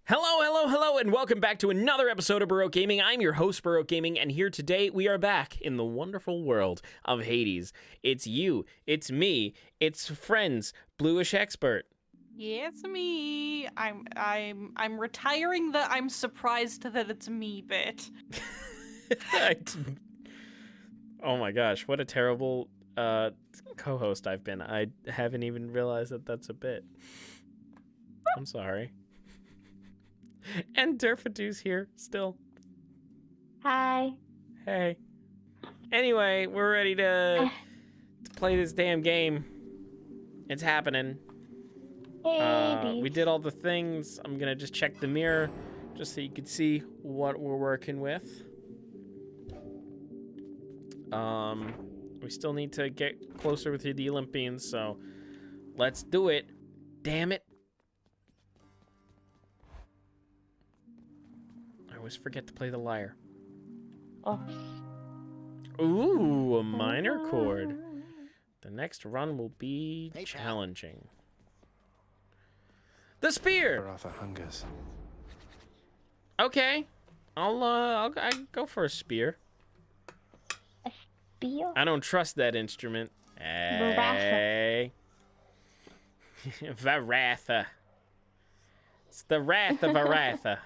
Hello, hello, hello, and welcome back to another episode of Baroque Gaming. I'm your host, Baroque Gaming, and here today we are back in the wonderful world of Hades. It's you, it's me, it's friends, Bluish Expert. Yeah, it's me. I'm retiring the I'm surprised that it's me bit. Oh my gosh, what a terrible co-host I've been. I haven't even realized that that's a bit. I'm sorry. And Durfadoo's here still. Hi. Hey. Anyway, we're ready to play this damn game. It's happening. Hey, we did all the things. I'm gonna just check the mirror just so you can see what we're working with. We still need to get closer with the Olympians, so let's do it. Damn it. I always forget to play the lyre. Oh. Ooh, a minor chord. The next run will be challenging. The spear. Arthur hungers. Okay, I'll go for a spear. A spear? I don't trust that instrument. Hey. Varatha. It's the wrath of Aratha.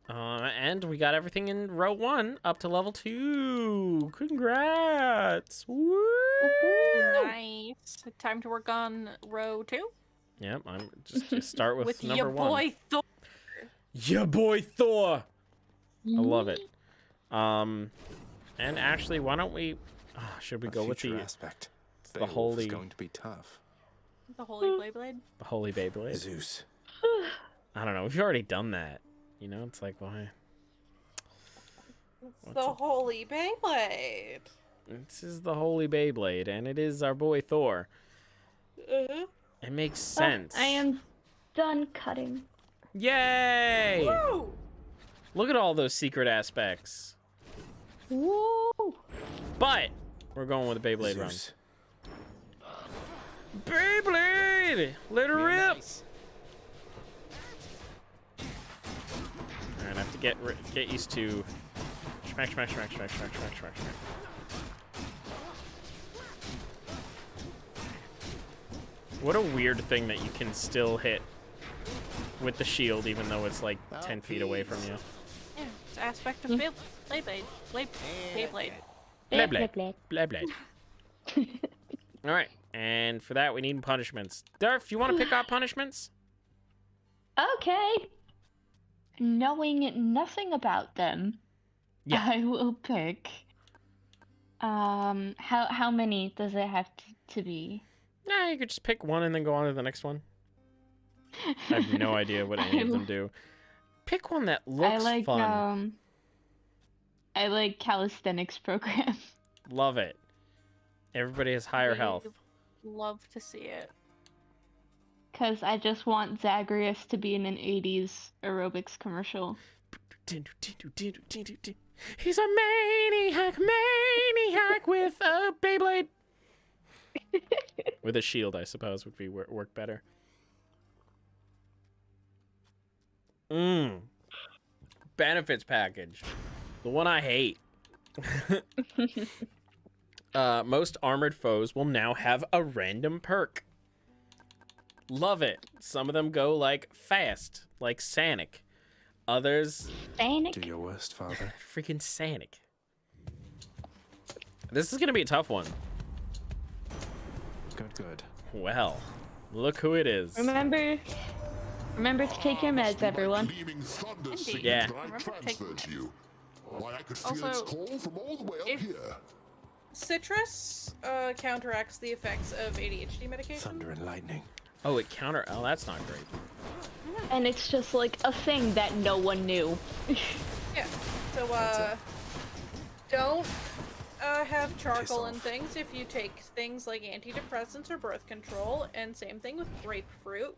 And we got everything in row 1 up to level 2. Congrats! Woo! Nice. Time to work on row 2. Yep, I'm just start with number your 1. Boy Thor. Your boy Thor. I love it. And actually, why don't we? Should we go with the aspect? the holy? Is going to be tough. The Holy Bayblade. The Holy Bayblade. Zeus. I don't know. We've already done that. You know, it's like why? It's the Holy Bayblade. This is the Holy Bayblade, and it is our boy Thor. It makes sense. I am done cutting. Yay! Woo! Look at all those secret aspects. Woo! But we're going with the Beyblade run. Zeus. Beyblade! Let her rip! Nice. Alright, I have to get used to smack, smack, smack, smack, smack, smack, smack, smack. What a weird thing that you can still hit with the shield even though it's like 10 feet away from you. Yeah, it's aspect of Bayblade. Bayblade. Beyblade. Beyblade. Alright, and for that we need punishments. Durf, you want to pick out punishments? Okay. Knowing nothing about them, Yeah. I will pick. How many does it have to be? Nah, you could just pick one and then go on to the next one. I have no idea what any of them do. Pick one that looks fun. I like calisthenics program. Love it. Everybody has higher health. Love to see it. Because I just want Zagreus to be in an 80s aerobics commercial. He's a maniac with a Beyblade. With a shield, I suppose, would be work better. Benefits package. The one I hate. Most armored foes will now have a random perk. Love it. Some of them go like fast, like Sonic. Others Sonic? Do your worst, father. freaking Sonic. This is gonna be a tough one. Good. Well, look who it is. Remember to take your meds, everyone. Yeah. Also, citrus counteracts the effects of ADHD medication. Thunder and lightning. Oh, oh, that's not great. And it's just like a thing that no one knew. Yeah. So, don't have charcoal and things if you take things like antidepressants or birth control, and same thing with grapefruit.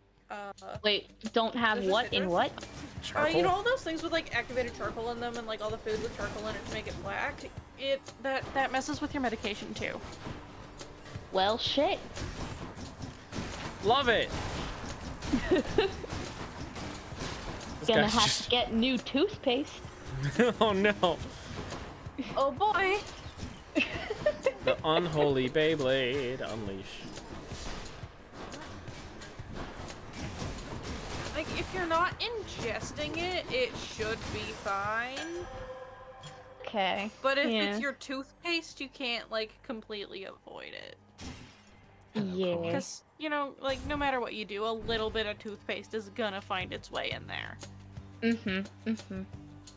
Wait, don't have what in what? Charcoal? You know all those things with like activated charcoal in them, and like all the food with charcoal in it to make it black. That messes with your medication too. Well, shit. Love it. Gonna guy's have just... to get new toothpaste. Oh no. Oh boy. The unholy Bayblade unleash. Like, if you're not ingesting it, it should be fine. Okay. But if yeah. it's your toothpaste, you can't, like, completely avoid it. Yeah. Because, you know, like, no matter what you do, a little bit of toothpaste is gonna find its way in there.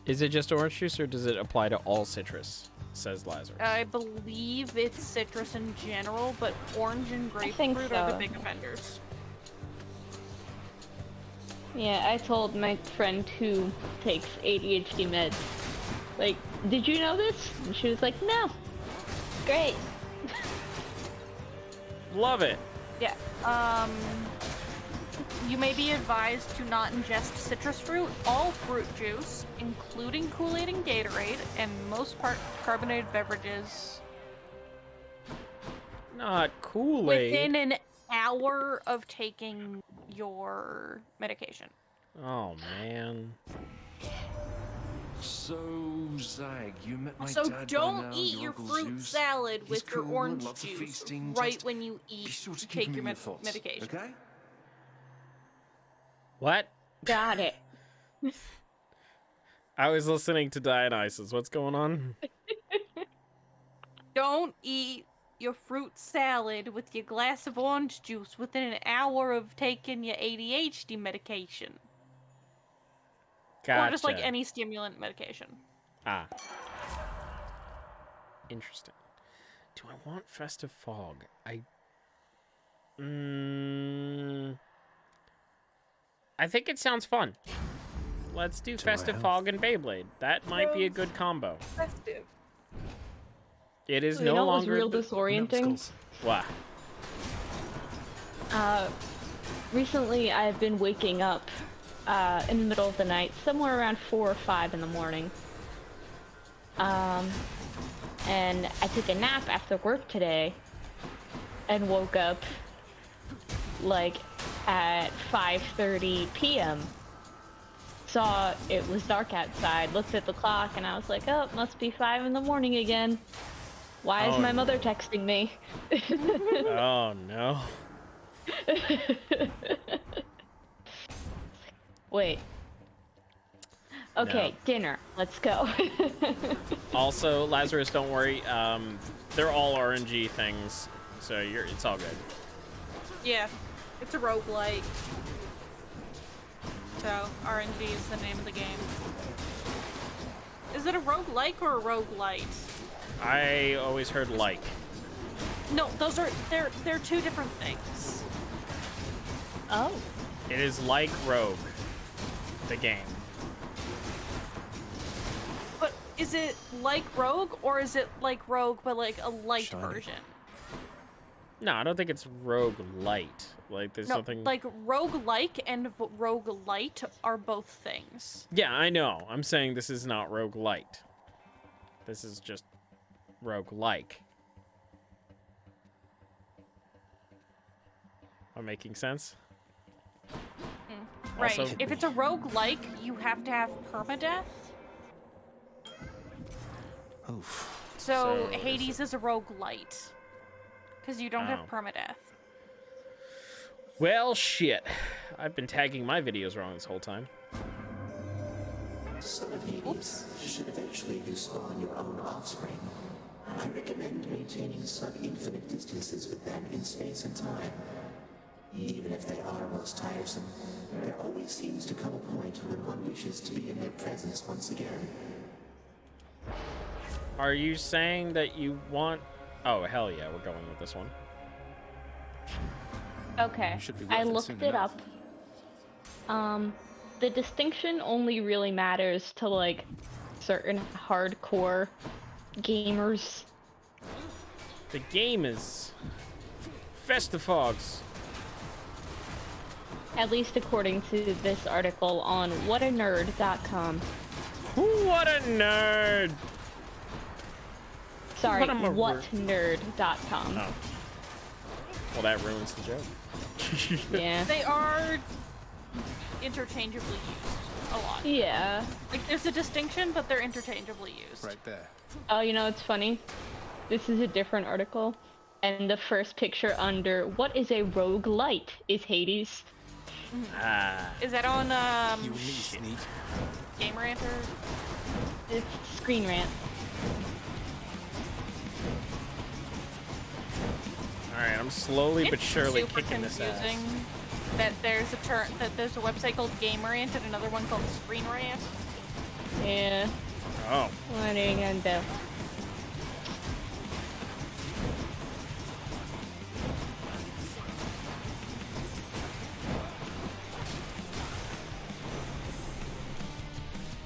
Is it just orange juice or does it apply to all citrus? Says Lazarus. I believe it's citrus in general, but orange and grapefruit are the big offenders. Yeah, I told my friend who takes ADHD meds, like, did you know this? And she was like, no. Great. Love it. Yeah. You may be advised to not ingest citrus fruit, all fruit juice, including Kool-Aid and Gatorade, and most carbonated beverages. Not Kool-Aid. Within an hour of taking your medication. Oh man. So, Zag, you met my So dad by don't now, eat your Uncle fruit Zeus. salad He's with your cool, orange lots of juice feasting, right just when you be sure to take give your me your thoughts, medication. okay? What? Got it. I was listening to Dionysus. What's going on? Don't eat your fruit salad with your glass of orange juice within an hour of taking your ADHD medication. Gotcha. Or just like any stimulant medication. Ah. Interesting. Do I want Festive Fog? I think it sounds fun. Let's do Festive Fog and Beyblade. That might be a good combo. Festive. It is You no know what was longer... real disorienting? What? Recently I've been waking up in the middle of the night, somewhere around 4 or 5 in the morning. And I took a nap after work today and woke up like at 5:30 p.m. Saw it was dark outside, looked at the clock, and I was like, oh, it must be 5 in the morning again. Why is my mother texting me? Oh no. Wait. Okay, No. dinner. Let's go. Also, Lazarus, don't worry. They're all RNG things, so it's all good. Yeah, it's a roguelike. So, RNG is the name of the game. Is it a roguelike or a roguelite? I always heard like. No, they're two different things. Oh. It is like Rogue, the game. But is it like Rogue, or is it like Rogue but like a light version? No, I don't think it's Rogue Light. Like there's something. Like roguelike and roguelite are both things. Yeah, I know. I'm saying this is not Rogue Light. This is just Rogue Like. Am I making sense? Right. Also- If it's a roguelike, you have to have permadeath. Oof. So So is Hades is a roguelite. Because you don't have Oh. permadeath. Well, shit. I've been tagging my videos wrong this whole time. Son of Hades, should eventually you spawn your own offspring, I recommend maintaining sub-infinite distances with them in space and time. Even if they are most tiresome, there always seems to come a point when one wishes to be in their presence once again. Are you saying that you want... Oh, hell yeah, we're going with this one. Okay. Should be I worth it looked soon it enough. up. The distinction only really matters to like certain hardcore gamers. The game is... Festifogs. At least according to this article on whatanerd.com. What a nerd! Sorry, What am I- whatnerd.com. Oh. Well, that ruins the joke. Yeah. They are interchangeably used a lot. Yeah. Like, there's a distinction, but they're interchangeably used. Right there. Oh, you know, it's funny. This is a different article, and the first picture under "What is a roguelite?" is Hades. Is that on You and me, Sneak. Game Rant or? It's Screen Rant. Alright, I'm slowly but It's surely super kicking this ass. confusing that there's a website called Game Rant and another one called Screen Rant. Yeah. Oh. What are you gonna do?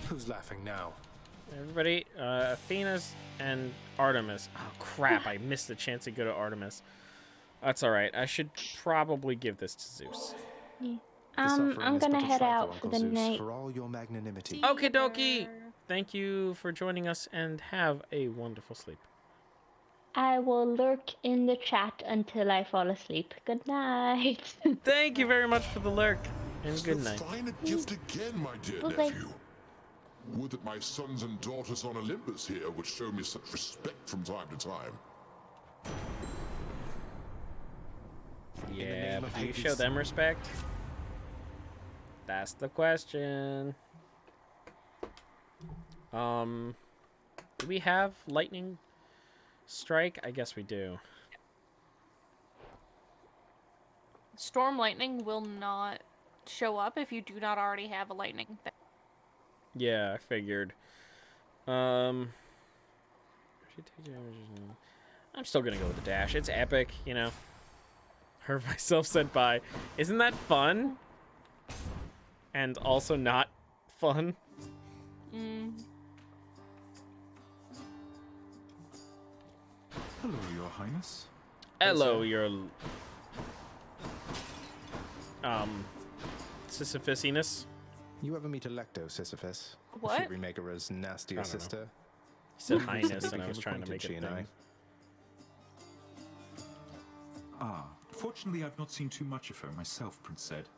Who's laughing now? Everybody, Athena's and Artemis. Oh crap, I missed the chance to go to Artemis. That's alright. I should probably give this to Zeus. This I'm offering is gonna but a head trifle, out Uncle for the Zeus, night. for all your magnanimity. Okie dokie. Thank you for joining us and have a wonderful sleep. I will lurk in the chat until I fall asleep. Good night. Thank you very much for the lurk and good night. Find a gift again, my dear Bye-bye. nephew. Would that my sons and daughters on Olympus here would show me such respect from time to time. Yeah, name but of do you Hades. show them respect? That's the question. Do we have lightning strike? I guess we do. Storm lightning will not show up if you do not already have a lightning thing. Yeah, I figured. I'm still gonna go with the dash. It's epic, you know. Heard myself said bye. Isn't that fun? And also not fun. Hello, Your Highness. Hello, your Sisyphusiness. You ever meet Electo, Sisyphus? What? Remaker's I nastier don't know. sister? He said Recently highness, and I was became trying to make acquainted, it she and I. thing. Fortunately, I've not seen too much of her myself, Prince said.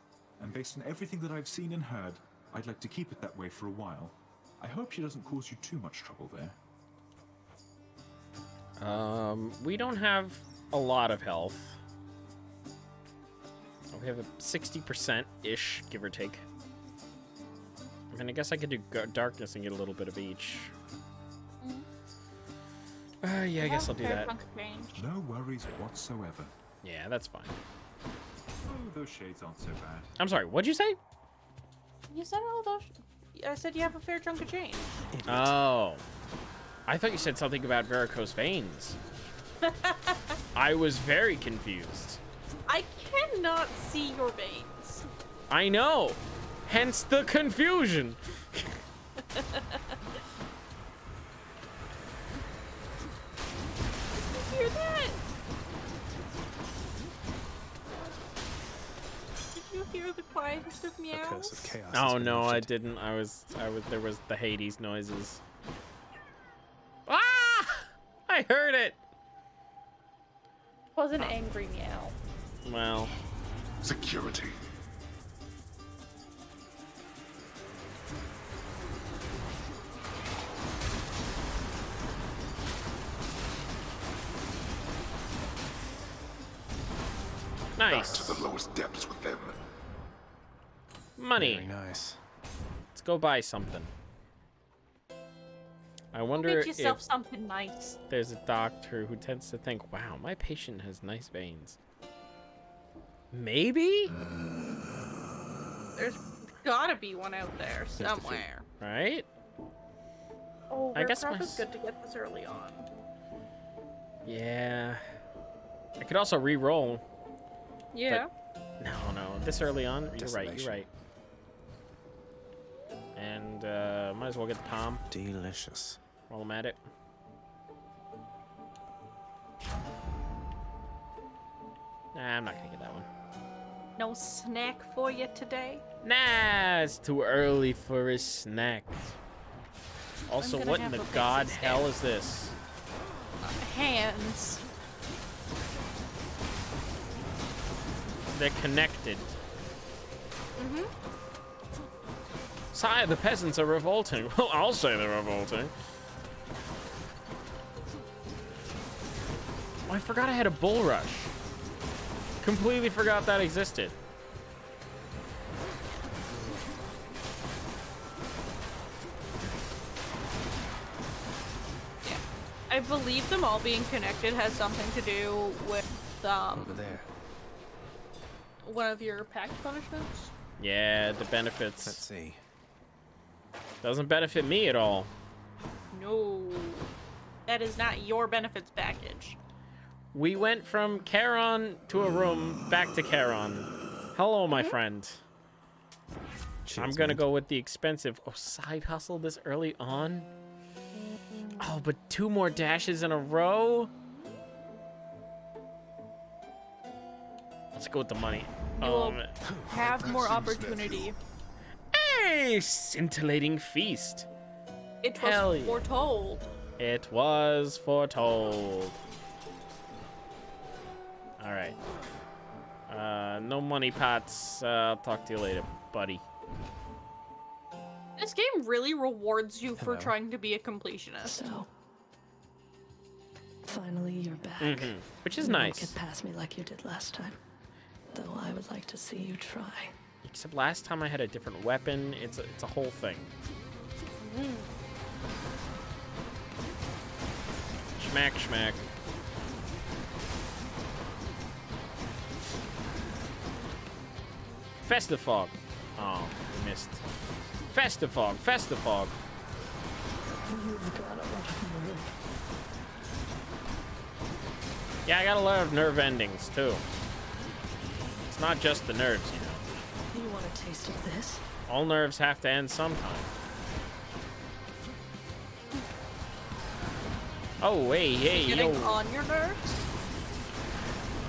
And based on everything that I've seen and heard, I'd like to keep it that way for a while. I hope she doesn't cause you too much trouble there. We don't have a lot of health. We have a 60%-ish, give or take. I mean, I guess I could do darkness and get a little bit of each. Yeah, I guess I'll do that. No worries whatsoever. Yeah, that's fine. Oh, those shades aren't so bad. I'm sorry, what'd you say? You said all those. I said you have a fair chunk of change. Oh. I thought you said something about varicose veins. I was very confused. I cannot see your veins. I know. Hence the confusion. Did you hear that? Did you hear the quietest of The meows? curse of chaos. Oh has been no, I lifted. didn't. There was the Hades noises. Ah! I heard it. Was an angry meow. Well, Security. Back nice. to the lowest depths with them. Money. Very nice. Let's go buy something. I Go wonder get yourself if something nice. there's a doctor who tends to think, wow, my patient has nice veins. Maybe? There's gotta be one out there somewhere. Right? Oh, I guess Bearcraft my is good to get this early on. Yeah. I could also re-roll. Yeah. No, this early on. You're right, Desolation. you're right. And might as well get the palm Delicious. while I'm at it. Nah, I'm not gonna get that one. No snack for you today. Nah, it's too early for a snack. Also, gonna what in have the a basic god snack. hell is this? Hands. They're connected. Mm-hmm. Sire, the peasants are revolting. Well, I'll say they're revolting. Oh, I forgot I had a bull rush. Completely forgot that existed. Yeah. I believe them all being connected has something to do with Over there. one of your pact punishments. Yeah, the benefits. Let's see. Doesn't benefit me at all. No. That is not your benefits package. We went from Charon to a room, back to Charon. Hello, my friend. Cheers, I'm gonna mate. go with the expensive. Oh, side hustle this early on? Oh, but 2 more dashes in a row? Let's go with the money. You Oh, will man. have more opportunity. Hey, scintillating feast. It Hell was yeah. foretold. It was foretold. All right. No money pots. I'll talk to you later, buddy. This game really rewards you for Hello. trying to be a completionist. So, finally you're back. Which is You won't nice. get past me like you did last time. Though I would like to see you try. Except last time I had a different weapon. It's a whole thing. Schmack, schmack. Festifog. Oh, we missed. Festifog, Festifog. You've got a lot of nerve. Yeah, I got a lot of nerve endings, too. It's not just the nerves, you know. You want a taste of this? All nerves have to end sometime. Oh, hey, hey, Getting yo. on your nerves?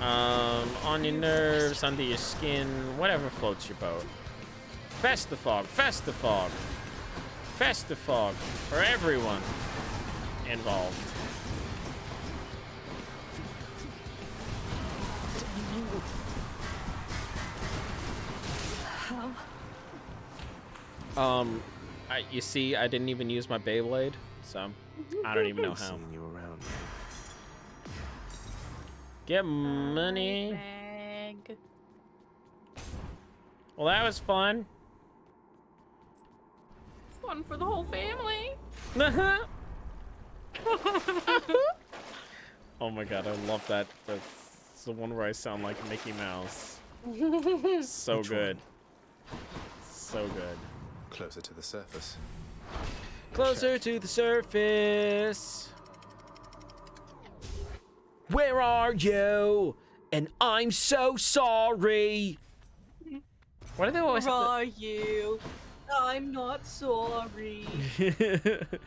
On your nerves, under your skin, whatever floats your boat. Festifog, Festifog. Festifog for everyone involved. How? You see, I didn't even use my Bayblade, so I don't even know how. Seeing you around. Get money. Mag. Well, that was fun. Fun for the whole family. Oh my god, I love that. That's the one where I sound like Mickey Mouse. So Which good. So good. Closer to the surface. Closer to the surface. Where are you? And I'm so sorry. Why do they always Where have are you? I'm not sorry. that?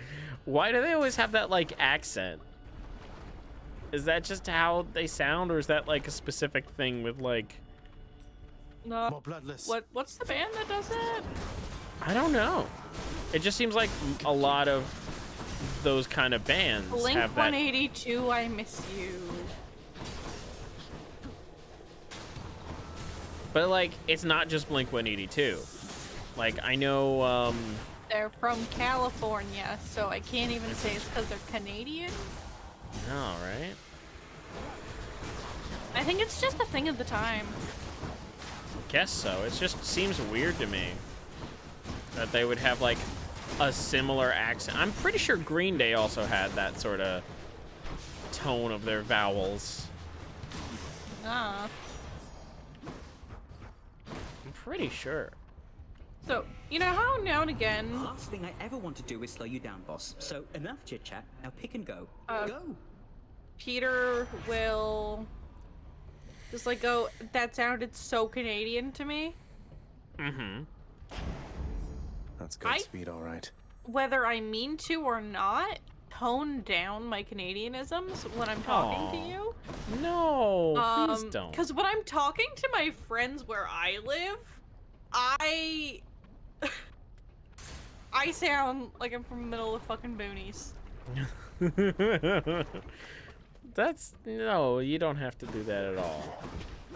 Why do they always have that like accent? Is that just how they sound, or is that like a specific thing with like? No. More bloodless. What's the band that does it? I don't know. It just seems like a lot of those kind of bands Blink have that. 182, I miss you. But like, it's not just Blink 182. Like, I know. They're from California, so I can't even say it's because they're Canadian. No, right? I think it's just a thing of the time. Guess so. It just seems weird to me that they would have like a similar accent. I'm pretty sure Green Day also had that sort of tone of their vowels. Ah. I'm pretty sure. So, you know how now and again, Last thing I ever want to do is slow you down, boss. So enough chit chat. Now pick and go. Go. Peter will just like go, that sounded so Canadian to me. Mm-hmm. That's good speed, all right. Whether I mean to or not, tone down my Canadianisms when I'm talking to you. No, please don't. Because when I'm talking to my friends where I live, I sound like I'm from the middle of fucking boonies. No, you don't have to do that at all.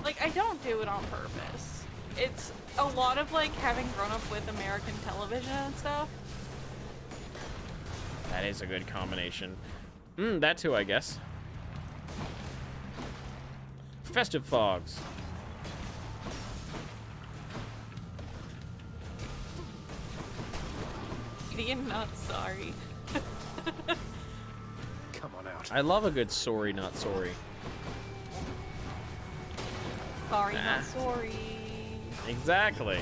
Like, I don't do it on purpose. it's a lot of like having grown up with American television and stuff. That is a good combination. That too, I guess. Festive fogs. Ian, not sorry. Come on out. I love a good sorry, not sorry. Sorry, not sorry. Exactly.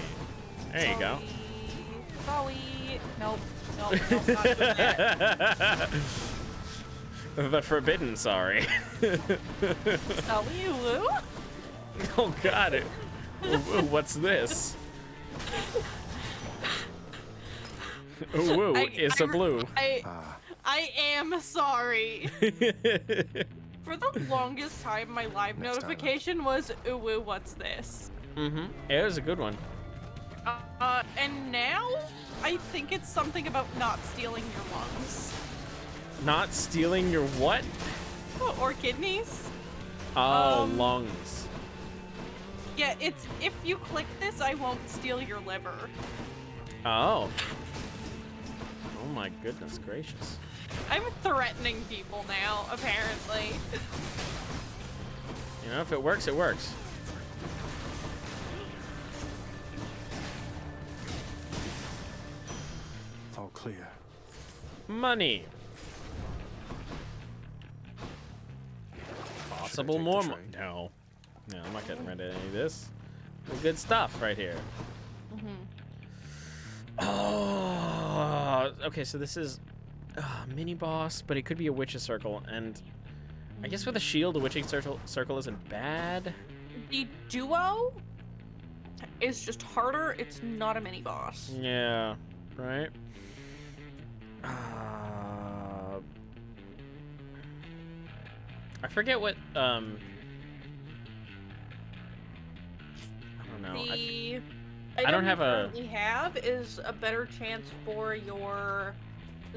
There you go. Sorry. Nope. Nope, not doing that. The forbidden sorry. Sorry, woo? Oh god. What's this? Woo, it's a blue. I am sorry. For the longest time, my live notification was, ooh, woo, what's this? Mm-hmm. It was a good one. And now, I think it's something about not stealing your lungs. Not stealing your what? Or kidneys. Oh, lungs. Yeah, it's, if you click this, I won't steal your liver. Oh. Oh my goodness gracious. I'm threatening people now, apparently. You know, if it works, it works. All clear. Money. Possible more money. No. No, I'm not getting rid of any of this. The good stuff right here. Oh, okay, so this is mini boss, but it could be a witch's circle, and I guess with a shield, a witch's circle isn't bad. The duo is just harder. It's not a mini boss. Yeah, right. I forget what I don't know. The I don't have a. currently have is a better chance for your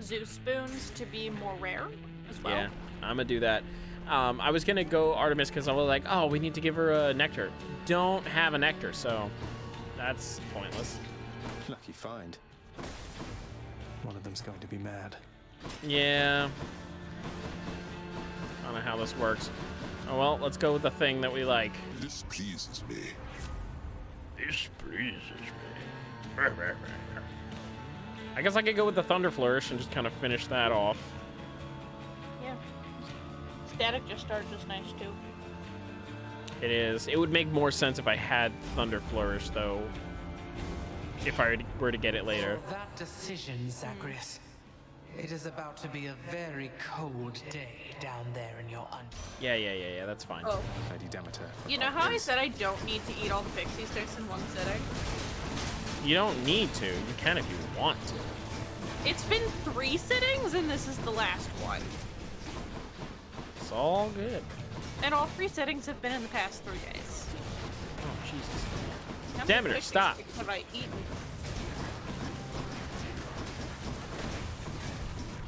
Zeus spoons to be more rare as well. Yeah, I'm gonna do that. I was gonna go Artemis because I was like, oh, we need to give her a nectar. Don't have a nectar, so that's pointless. Lucky find. One of them's going to be mad. Yeah. I don't know how this works. Oh well, let's go with the thing that we like. This pleases me. This pleases me. I guess I could go with the Thunder Flourish and just kind of finish that off. Yeah. Static just started just nice too. It is. It would make more sense if I had Thunder Flourish, though. If I were to get it later. For that decision, Zagreus. It is about to be a very cold day down there in your Yeah, that's fine. Oh. Lady Demeter. You know how I said I don't need to eat all the pixie sticks in one sitting? You don't need to. You can if you want to. It's been 3 sittings, and this is the last one. It's all good. And all 3 sittings have been in the past 3 days. Oh, Jesus. How many Demeter, pixie stop. sticks have I eaten?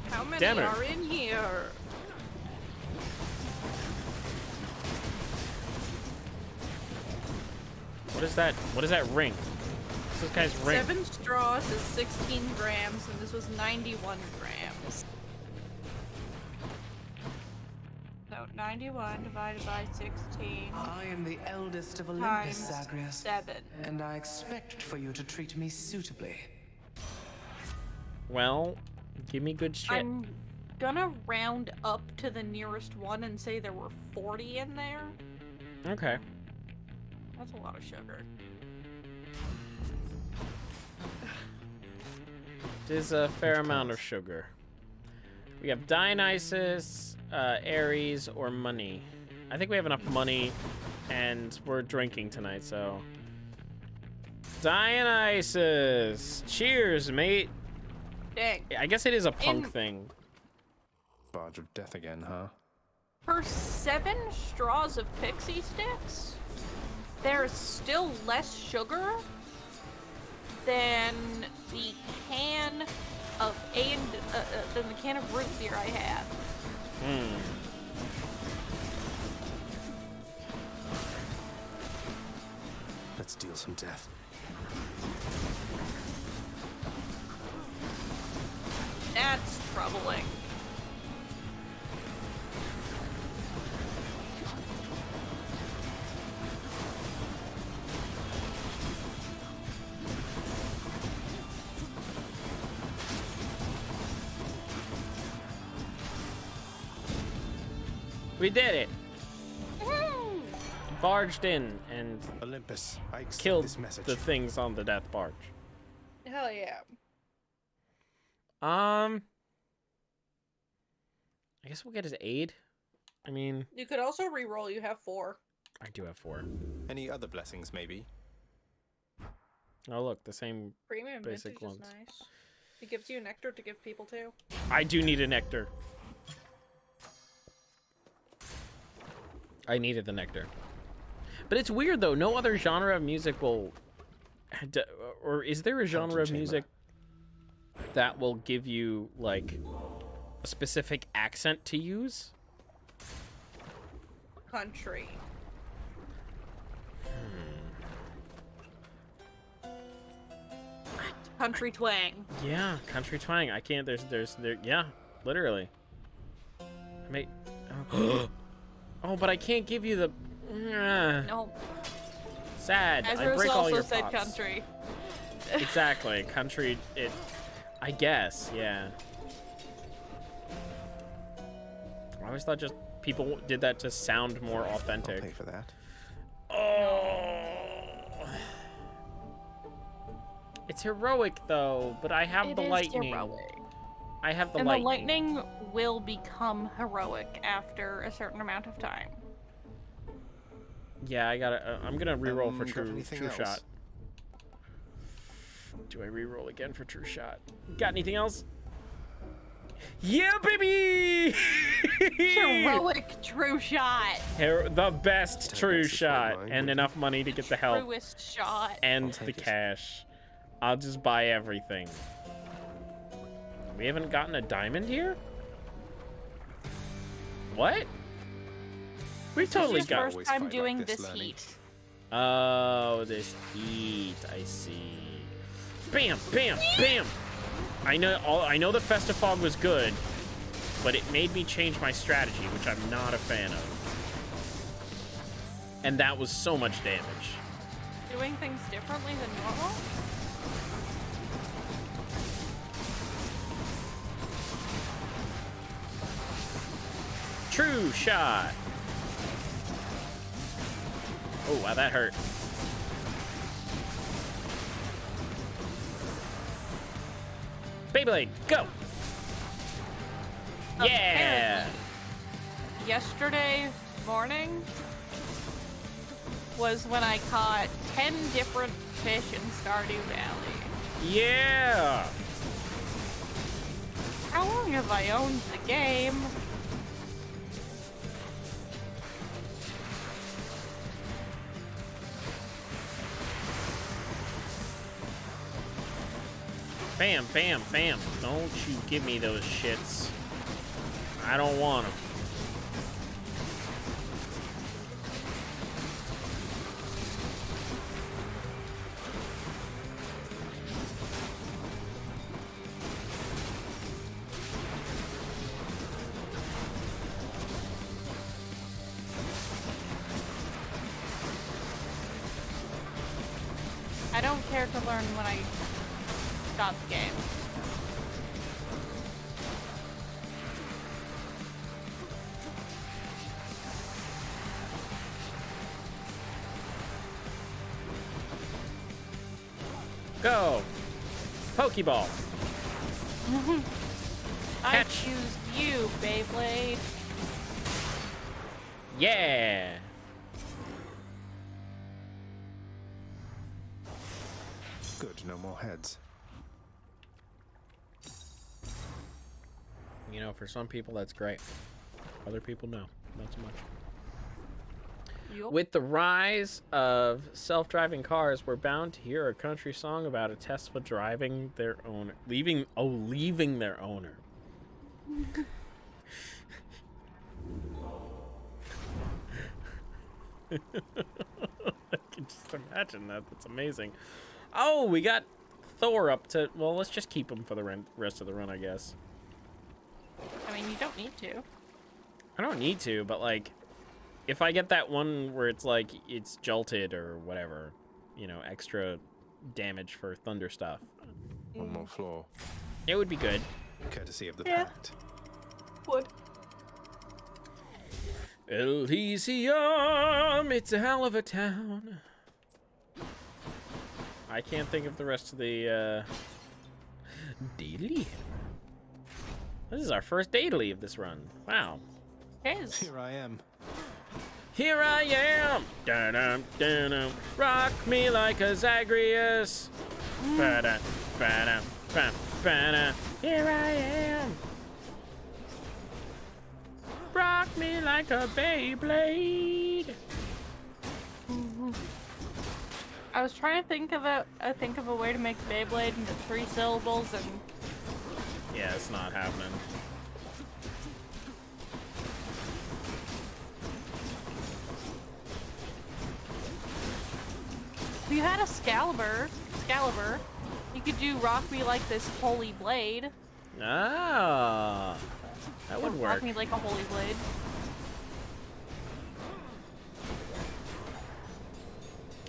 How many Demeter. are in here? What is that? What is that ring? What's this guy's ring? 7 straws is 16 grams, and this was 91 grams. So 91 divided by 16. I am the eldest of Olympus, Times Zagreus. 7. And I expect for you to treat me suitably. Well, give me good shit. I'm gonna round up to the nearest one and say there were 40 in there. Okay. That's a lot of sugar. It is a fair amount of sugar. We have Dionysus, Ares, or money. I think we have enough money, and we're drinking tonight, so... Dionysus! Cheers, mate! Dang. I guess it is a punk thing. Barge of death again, huh? For 7 straws of pixie sticks, there's still less sugar than the can of than the can of root beer I had. Let's deal some death. That's troubling. We did it. Barged in and Olympus, I accept killed this message. the things on the death barge. Hell yeah. I guess we'll get his aid. I mean, You could also re-roll. You have 4. I do have 4. Any other blessings, maybe? Oh, look, the same Premium basic vintage ones. is nice. It gives you nectar to give people too. I do need a nectar. I needed the nectar. But it's weird, though. No other genre of music will... Or is there a genre of music that will give you, like, a specific accent to use? Country. Country twang. Yeah, country twang. I can't... Yeah, literally. I may... Oh. Oh, but I can't give you the... No. Sad. I Ezra's break all also your said pots. country. Exactly. Country, I guess, yeah. I always thought just people did that to sound more authentic. I'll pay for that. Oh. It's heroic, though, but I have the lightning. Heroic. I have the And lightning. the lightning will become heroic after a certain amount of time. Yeah, I gotta. I'm gonna reroll for got true anything else? shot. Do I reroll again for true shot? Got anything else? Yeah, baby! Heroic true shot. The best true this shot, one, and enough money to get the help Truest shot. and I'll the take it. cash. I'll just buy everything. We haven't gotten a diamond here? What? We totally This is got. your first Always time fight like doing this, this learning. heat. Oh, this heat. I see. Bam, bam, bam. I know the Festifog was good, but it made me change my strategy, which I'm not a fan of. And that was so much damage. Doing things differently than normal? True shot. Oh, wow, that hurt. Beyblade, go! Yeah! Apparently, yesterday morning was when I caught 10 different fish in Stardew Valley. Yeah! How long have I owned the game? Bam, bam, bam. Don't you give me those shits. I don't want them. I don't care to learn when I got the game. Go! Pokeball! I Catch. choose you, Beyblade. Yeah! Good, no more heads. You know, for some people, that's great. Other people, no. Not so much. Yup. With the rise of self-driving cars, we're bound to hear a country song about a Tesla driving their owner, leaving their owner. I can just imagine that. That's amazing. Oh, we got Thor up to... Well, let's just keep him for the rest of the run, I guess. I mean, you don't need to. I don't need to, but, like, if I get that one where it's, like, it's jolted or whatever, you know, extra damage for thunder stuff, One more floor. it would be good. Courtesy of the Yeah. pact. Would. Elysium, it's a hell of a town. I can't think of the rest of the, daily. This is our first daily of this run. Wow. Is. Here I am. Here I am. Dun-dum, dun-dum. Rock me like a Zagreus. Ba-da, ba-da, ba, ba-da. Here I am. Rock me like a Bayblade. I was trying to think of a way to make Beyblade into 3 syllables, and Yeah, it's not happening. if you had a Excalibur, you could do Rock Me Like This Holy Blade. Ah, that would work. Rock Me Like a Holy Blade.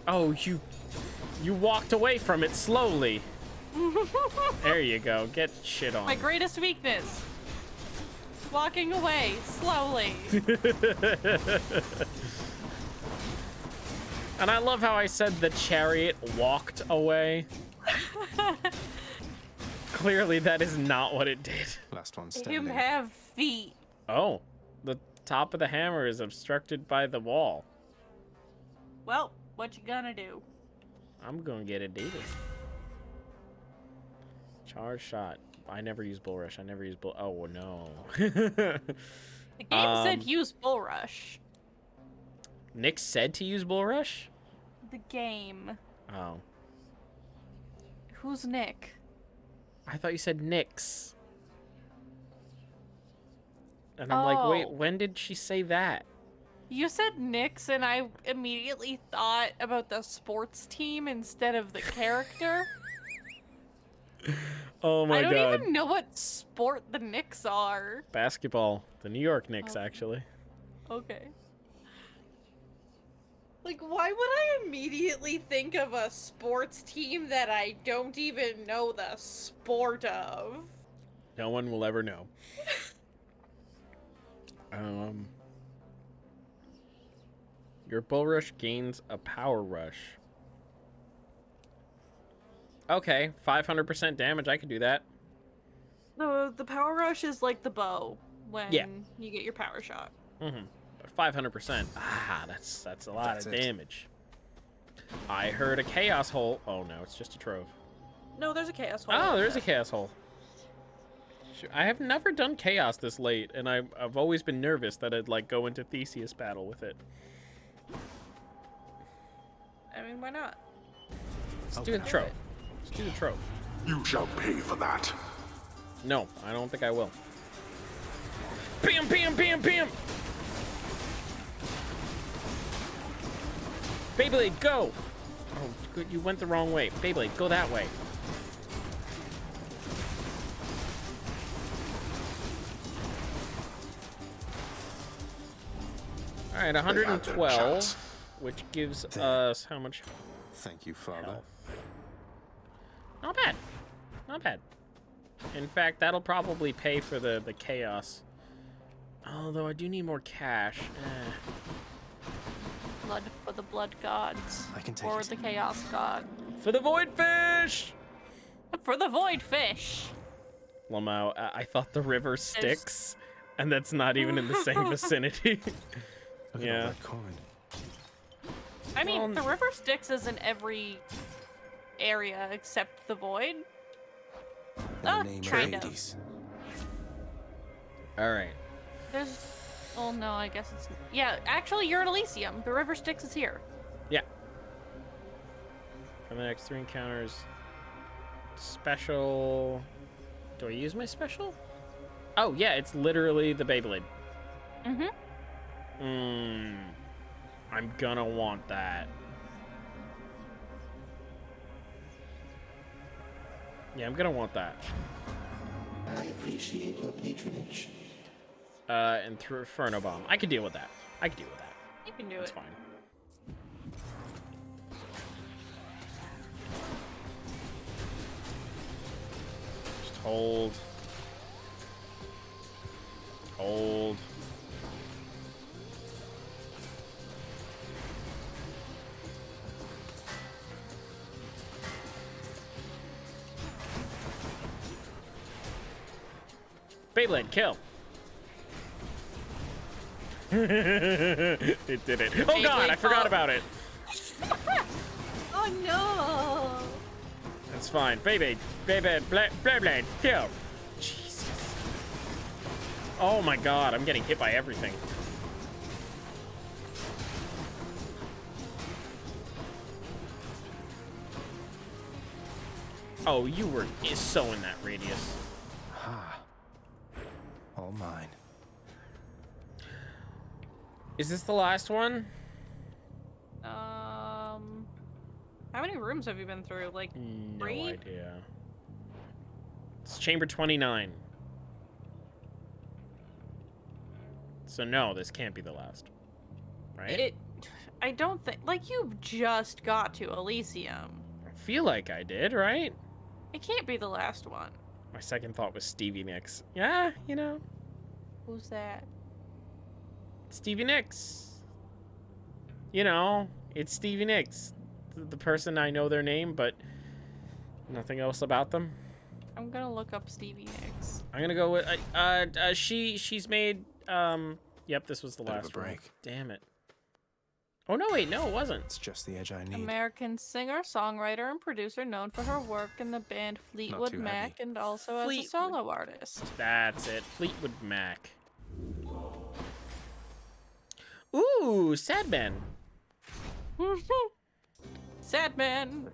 Oh, you walked away from it slowly. There you go. Get shit on. My greatest weakness. Walking away slowly. And I love how I said the chariot walked away. Clearly, that is not what it did. Last one Him standing. have feet. Oh, the top of the hammer is obstructed by the wall. Well, what you gonna do? I'm gonna get it dated. Charge shot. I never use bull rush. I never use bull. Oh no. The game said use Bull Rush. Nick said to use bull rush. The game. Oh, Who's Nick? I thought you said Nix. And I'm like, wait, Oh. when did she say that? You said Nyx, and I immediately thought about the sports team instead of the character. Oh my I don't god. even know what sport the Knicks are. Basketball. The New York Knicks, Oh. actually. Okay. Like, why would I immediately think of a sports team that I don't even know the sport of? No one will ever know. Your bull rush gains a power rush. Okay, 500% damage. I could do that. The power rush is like the bow when Yeah. you get your power shot. Mm-hmm. 500%. Ah, that's a lot That's of it. damage. I heard a chaos hole. Oh no, it's just a trove. No, there's a chaos hole. Oh, there's a chaos hole. I have never done chaos this late, and I've always been nervous that I'd like go into Theseus battle with it. I mean, why not? Let's do the trove. Let's do the trove. You shall pay for that. No, I don't think I will. Bam, bam, bam, bam! Beyblade, go! Oh, good, you went the wrong way. Beyblade, go that way. All right, 112, which gives us how much? Thank you, Father. Health. Not bad. Not bad. In fact, that'll probably pay for the chaos. Although I do need more cash. Blood for the blood gods. I can take or it. the chaos god. For the void fish! For the void fish. Lamau, I thought the river Styx, and that's not even in the same vicinity. Look at all that coin. I mean, Well, the river Styx is in every area except the void. In the name kind of of. Hades. All right. There's... Oh no, I guess it's... Yeah, actually, you're in Elysium. The river Styx is here. Yeah. For the next 3 encounters, special... Do I use my special? Oh, yeah, it's literally the Beyblade. Mm-hmm. I'm gonna want that. Yeah, I'm gonna want that. I appreciate your patronage. And through Inferno Bomb. I can deal with that. I can deal with that. You can do That's it. fine. Just hold. Hold. Bayblade, kill. It did it. Oh god, I forgot about it. Oh no! That's fine. Bayblade, Bayblade, kill. Jesus. Oh my god, I'm getting hit by everything. Oh, you were so in that radius. Ah. All mine. Is this the last one? How many rooms have you been through? Like, No 3? idea. It's chamber 29. So no, this can't be the last. Right? I don't think, like, you've just got to Elysium. I feel like I did, right? It can't be the last one. My second thought was Stevie Nicks. Yeah, you know. Who's that? Stevie Nicks. You know, it's Stevie Nicks. The person I know their name, but nothing else about them. I'm gonna look up Stevie Nicks. I'm gonna go with she's made yep, this was the Bit of a last one. break. Damn it. Oh no, wait, no, it wasn't. It's just the edge I need. American singer, songwriter, and producer known for her work in the band Fleetwood too Mac heavy. and also as a Fleetwood. solo artist. That's it. Fleetwood Mac. Ooh, Sad Man. Sad man.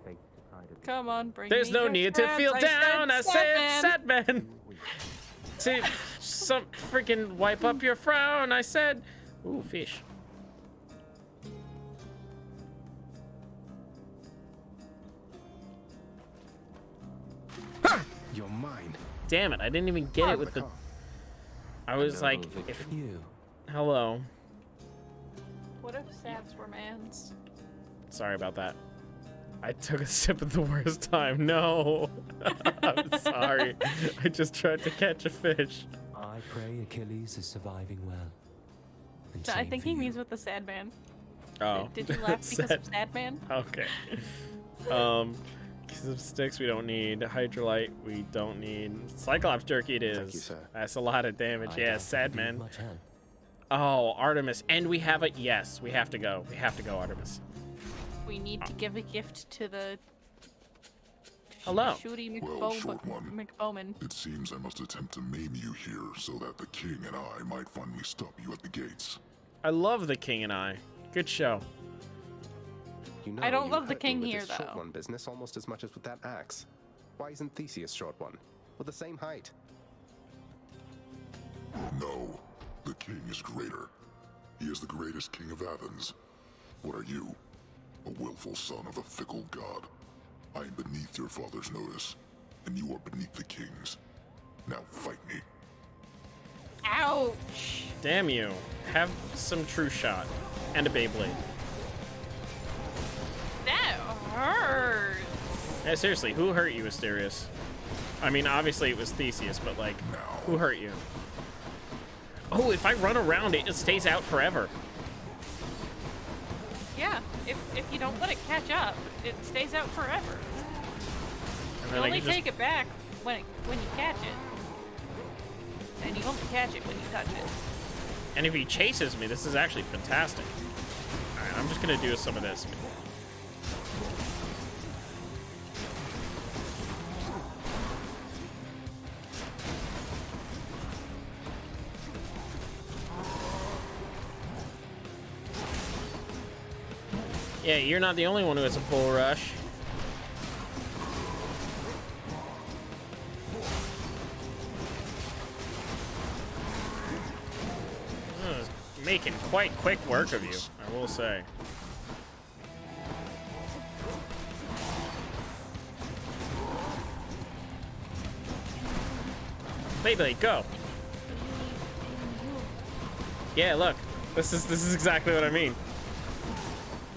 Come on, bring There's me no your need to friends. feel down. I said man. Sad Man. To some freaking wipe up your frown. I said, ooh, fish. You're mine. Damn it, I didn't even get it with the... I was like, if... You. Hello. What if sads were mans? Sorry about that. I took a sip at the worst time. No. I'm sorry. I just tried to catch a fish. I pray Achilles is surviving well. And I same think for he you. means with the sad man. Oh. Did you laugh because of sad man? Okay. Kiss of sticks we don't need. Hydrolite we don't need. Cyclops jerky it is. Thank you, sir. That's a lot of damage. I Yeah, doubt sad you need man. much help. Oh, Artemis. And we have a... Yes, we have to go. We have to go, Artemis. We need to give a gift to the Hello. Shooty Well, short one. McBowman. It seems I must attempt to maim you here so that the king and I might finally stop you at the gates. I love the king and I. Good show. You know I don't you love the hurt me king with here, this short though. one business almost as much as with that axe. Why isn't Theseus short one? We're the same height. No, the king is greater. He is the greatest king of Athens. What are you? A willful son of a fickle god. I am beneath your father's notice, and you are beneath the king's. Now fight me. Ouch! Damn you. Have some true shot. And a Beyblade. That hurts. Yeah, seriously, who hurt you, Asterius? I mean, obviously it was Theseus, but like, who hurt you? Oh, if I run around it, it stays out forever. Yeah, if you don't let it catch up, it stays out forever. And You then I only can just... take it back when you catch it. And you only catch it when you touch it. And if he chases me, this is actually fantastic. Alright, I'm just gonna do some of this. Yeah, you're not the only one who has a full rush. Making quite quick work of you, I will say. Beyblade, go. Yeah, look. This is exactly what I mean.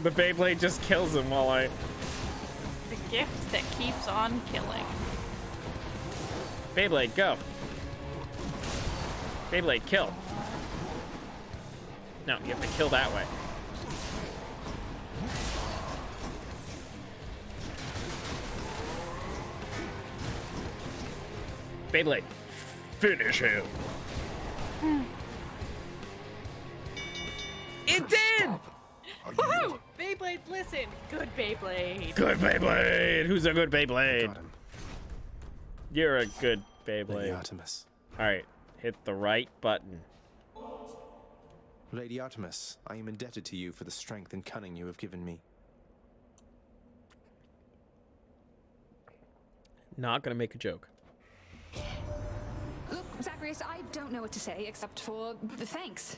The Beyblade just kills him while I... The gift that keeps on killing. Beyblade, go. Beyblade, kill. No, you have to kill that way. Beyblade, finish him. It did! Woohoo! Beyblade, listen. Good Beyblade. Good Beyblade. Who's a good Beyblade? Got him. You're a good Lady Beyblade. Artemis. All right, hit the right button. Lady Artemis, I am indebted to you for the strength and cunning you have given me. Not gonna make a joke. Look, Zacharias, I don't know what to say except for thanks.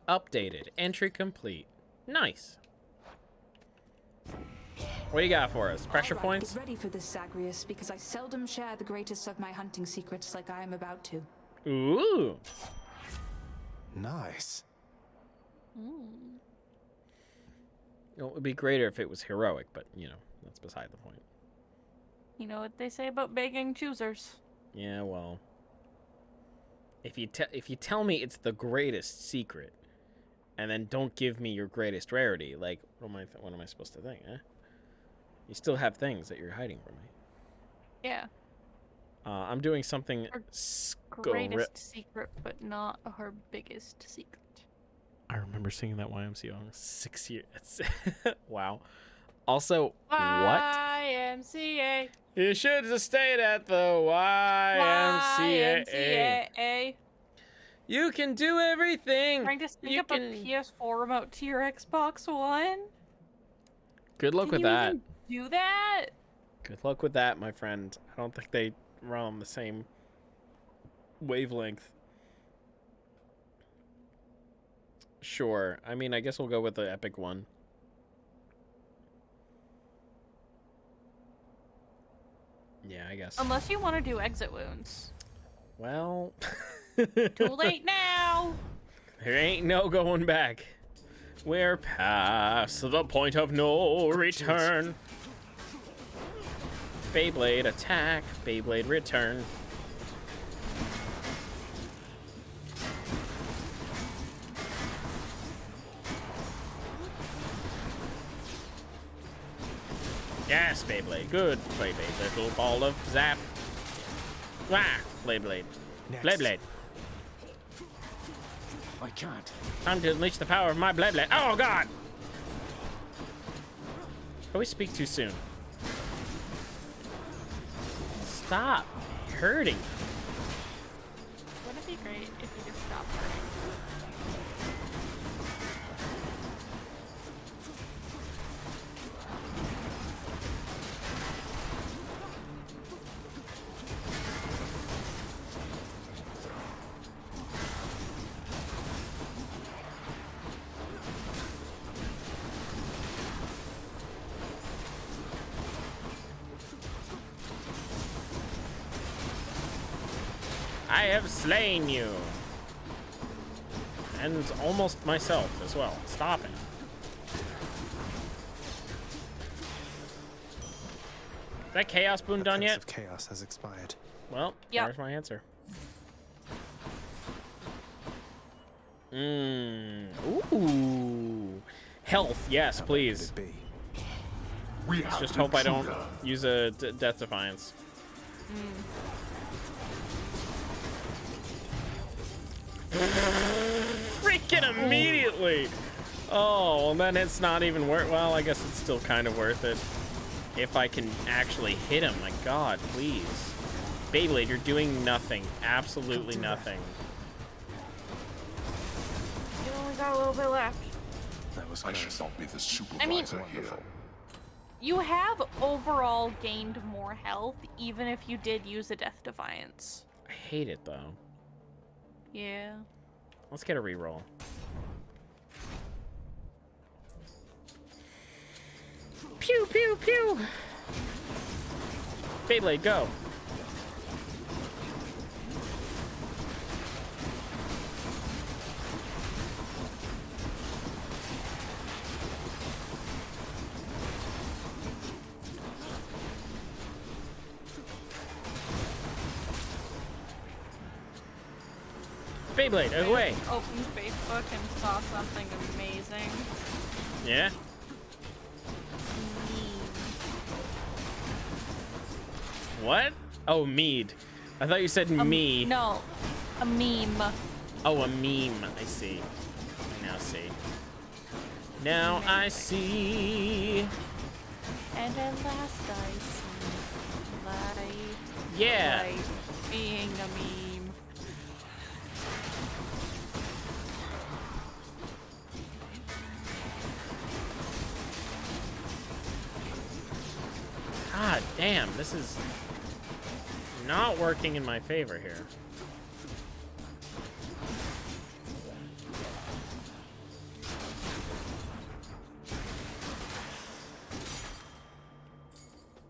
Updated. Entry complete. Nice. What do you got for us? Pressure points? Get ready for this, Zacharias, because I seldom share the greatest of my hunting secrets like I am about to. Ooh. Nice. It would be greater if it was heroic, but, you know, that's beside the point. You know what they say about begging choosers. Yeah, well. If you tell me it's the greatest secret, and then don't give me your greatest rarity, like, what am I supposed to think, eh? You still have things that you're hiding from me. Yeah. I'm doing something... Greatest secret, but not her biggest secret. I remember singing that YMCA song 6 years. Wow. Also, what? YMCA. You should have stayed at the YMCA. YMCA. You can do everything. Trying to stick up a PS4 remote to your Xbox One? Good luck with that. Do that? Good luck with that, my friend. I don't think they run on the same wavelength. Sure. I mean, I guess we'll go with the epic one. Yeah, I guess. Unless you want to do exit wounds. Well... Too late now! There ain't no going back. We're past the point of no return. Beyblade attack, Beyblade return. Yes, Beyblade, good Beyblade, little ball of zap. Wah, Beyblade, Beyblade. I can't. Time to unleash the power of my Beyblade. Oh, God! Always speak too soon. Stop hurting. Wouldn't it be great if you just stopped hurting? I have slain you. And almost myself as well. Stop it. Is that Chaos Boon done yet? The chaos has expired. Well, yep. There's my answer. Ooh. Health, yes, please. Let's just hope I don't use a Death Defiance. Freaking immediately! Oh, well then it's not even worth. Well, I guess it's still kind of worth it. If I can actually hit him, my God, please. Beyblade, you're doing nothing. Absolutely nothing. You only got a little bit left. I should not be the supervisor here. You have overall gained more health, even if you did use a Death Defiance. I hate it, though. Yeah. Let's get a reroll. Pew, pew, pew! Beyblade, go! Beyblade, away. I opened Facebook and saw something amazing. Yeah? What? Oh, mead. I thought you said me. No, a meme. Oh, a meme. I see. I now see. Now I see. And at last I see light. Yeah. Light being a meme. God damn, this is not working in my favor here.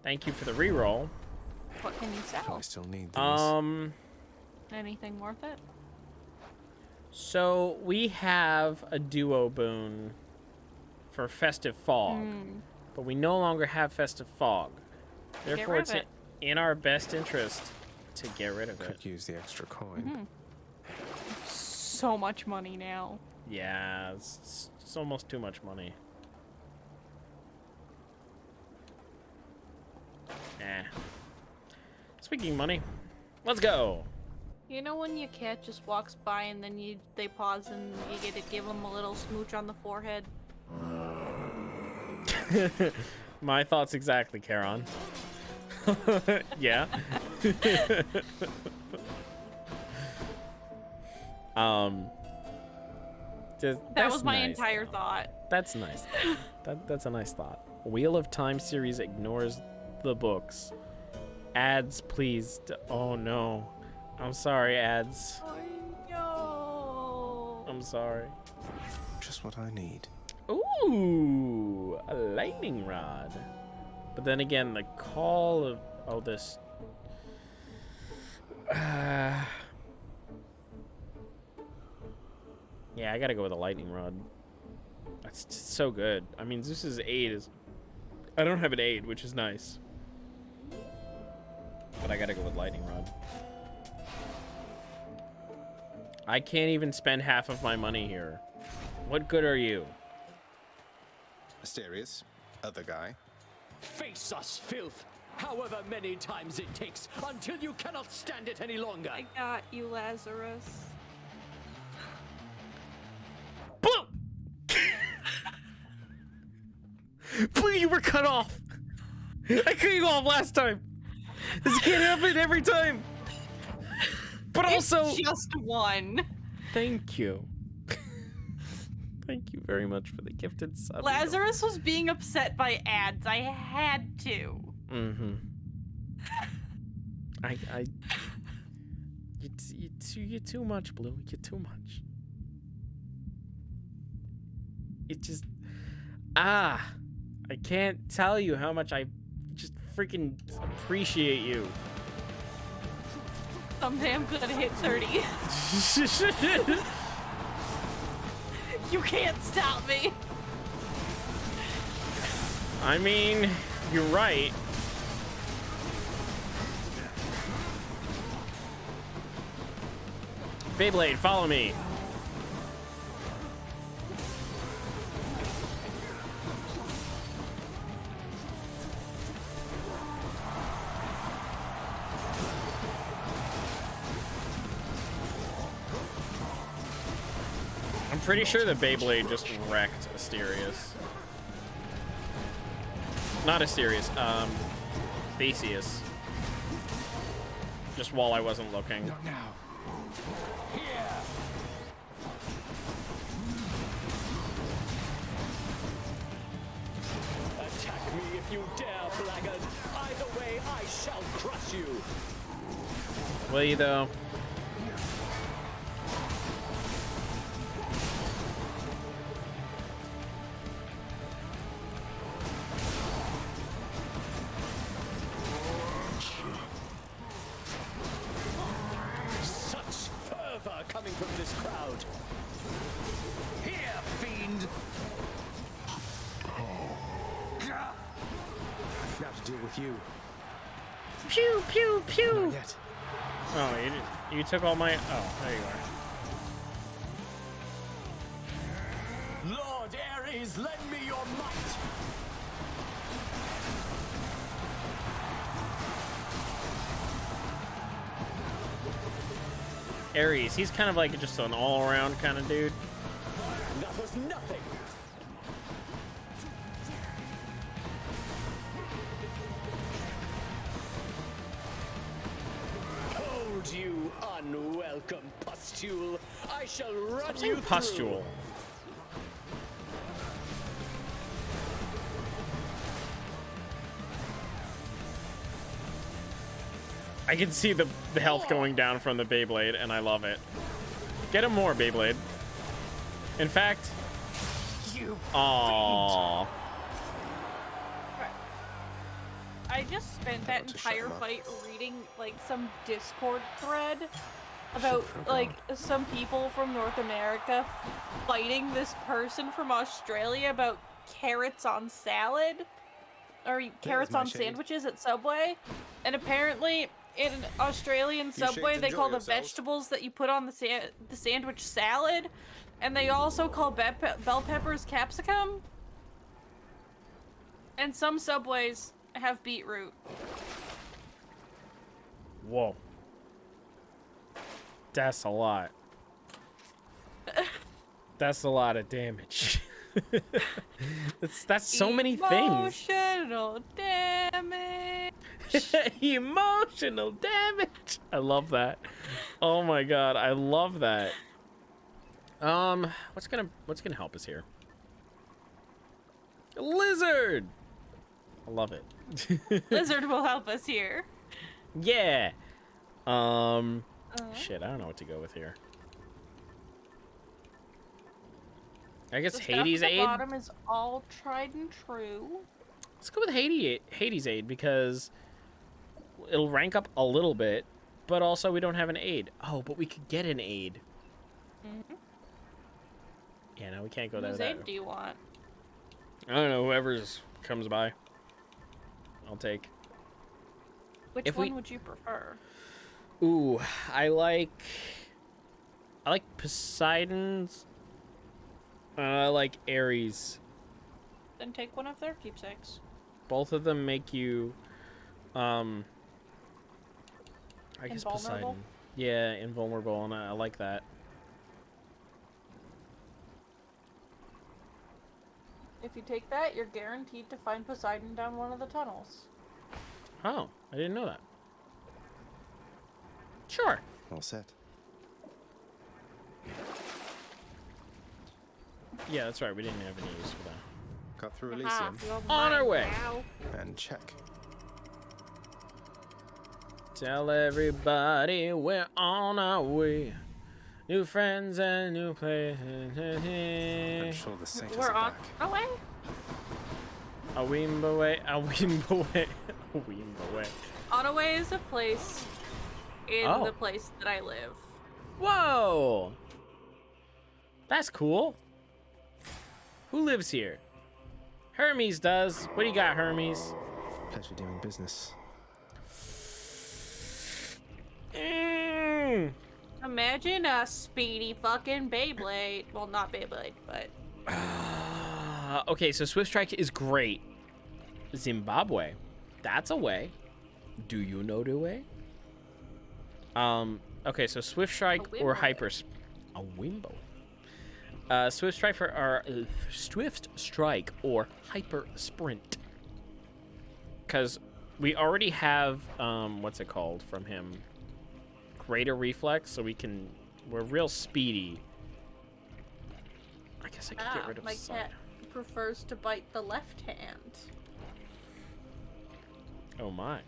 Thank you for the reroll. What can you sell? I still need these. Anything worth it? So we have a duo boon for Festive Fog, but we no longer have Festive Fog. Therefore, it's in our best interest to get rid of it. Could use the extra coin. So much money now. Yeah, it's almost too much money. Speaking of money, let's go. You know when your cat just walks by and then they pause and you get to give them a little smooch on the forehead? My thoughts exactly, Charon. Yeah. That was my entire thought. That's nice. That's a nice thought. Wheel of Time series ignores the books. Ads, please. Oh no. I'm sorry, ads. Oh no. I'm sorry. Just what I need. Ooh, a lightning rod. But then again, the call of this. Yeah, I gotta go with a lightning rod. That's just so good. I mean, Zeus's aid is. I don't have an aid, which is nice. But I gotta go with lightning rod. I can't even spend half of my money here. What good are you? Asterius, other guy. Face us, filth! However many times it takes, until you cannot stand it any longer. I got you, Lazarus. Blue, you were cut off. I cut you off last time. This can't happen every time. But also, it's just one. Thank you. Thank you very much for the gifted sub. Lazarus was being upset by ads. I had to. You're too much, Blue. You're too much. It just, I can't tell you how much I just freaking appreciate you. Someday I'm gonna hit 30. You can't stop me. I mean, you're right. Beyblade, follow me. I'm pretty sure the Beyblade just wrecked Asterius. Not Asterius, Theseus. Just while I wasn't looking. Not now. Here. Attack me if you dare, blackguard. Either way, I shall crush you. Will you though? Coming from this crowd. Here, fiend. Now to deal with you. Pew pew pew. Not yet. Oh, you took all my. Oh, there you are. Please lend me your might. Ares, he's kind of like just an all-around kind of dude. That was nothing. Hold you, unwelcome pustule. I shall run you Pustule. through. I can see the health going down from the Beyblade, and I love it. Get him more, Beyblade. In fact... Aww. I just spent that entire fight reading, like, some Discord thread about, like, some people from North America fighting this person from Australia about carrots on salad. Or carrots on sandwiches at Subway. And apparently... in an Australian Subway, they call the vegetables that you put on the sandwich salad, and they also call bell peppers capsicum. And some Subways have beetroot. Whoa. That's a lot. That's a lot of damage. that's so many things. Emotional damage. Emotional damage. I love that. Oh my god, I love that. What's gonna help us here? A lizard. I love it. Lizard will help us here. Yeah. Shit, I don't know what to go with here. I guess Hades Aid. The Aid. bottom is all tried and true. Let's go with Hades Aid because it'll rank up a little bit, but also we don't have an aid. Oh, but we could get an aid. Mm-hmm. Yeah, no, we can't go Whose there. aid do you want? I don't know. Whoever's comes by, I'll take. Which one would you prefer? Ooh, I like Poseidon's. I like Ares. Then take one of their keepsakes. Both of them make you, I guess Poseidon. Yeah, invulnerable, and I like that. If you take that, you're guaranteed to find Poseidon down one of the tunnels. Oh, I didn't know that. Sure. All set. Yeah, that's right. We didn't have any use for that. Cut through Elysium. On our way. And check. Tell everybody we're on our way. New friends and new places. I'm sure the satyrs We're are on back. our way. A weemba way. A weemba way. A weemba way. On our way is a place in the place that I live. Whoa! That's cool. Who lives here? Hermes does. What do you got, Hermes? Pleasure doing business. Imagine a speedy fucking Beyblade. Well, not Beyblade, but... Okay, so Swift Strike is great. Zimbabwe. That's a way. Do you know the way? Okay, so Swift Strike or Hyper... A Wimbo. Swift Strike or Hyper Sprint. Because we already have, what's it called from him? Greater Reflex, so we're real speedy. I guess I could get rid of my Sun. cat prefers to bite the left hand. Oh my.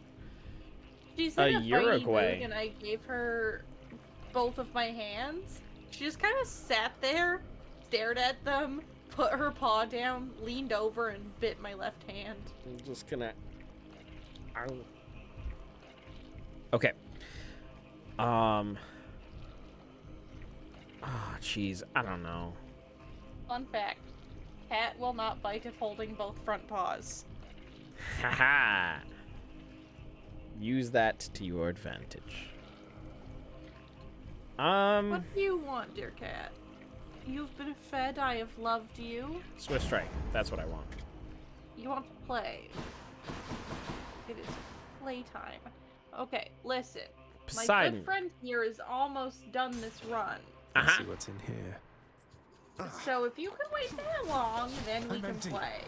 She's in a fighty Uruguay. mood, and I gave her both of my hands. She just kind of sat there, stared at them, put her paw down, leaned over, and bit my left hand. I'm just gonna... Okay. Oh, jeez. I don't know. Fun fact. Cat will not bite if holding both front paws. Haha. Use that to your advantage. What do you want, dear cat? You've been fed, I have loved you. Swift strike. That's what I want. You want to play. It is playtime. Okay, listen. Poseidon. My good friend here is almost done this run. Let's see what's in here. So if you can wait that long, then we can play.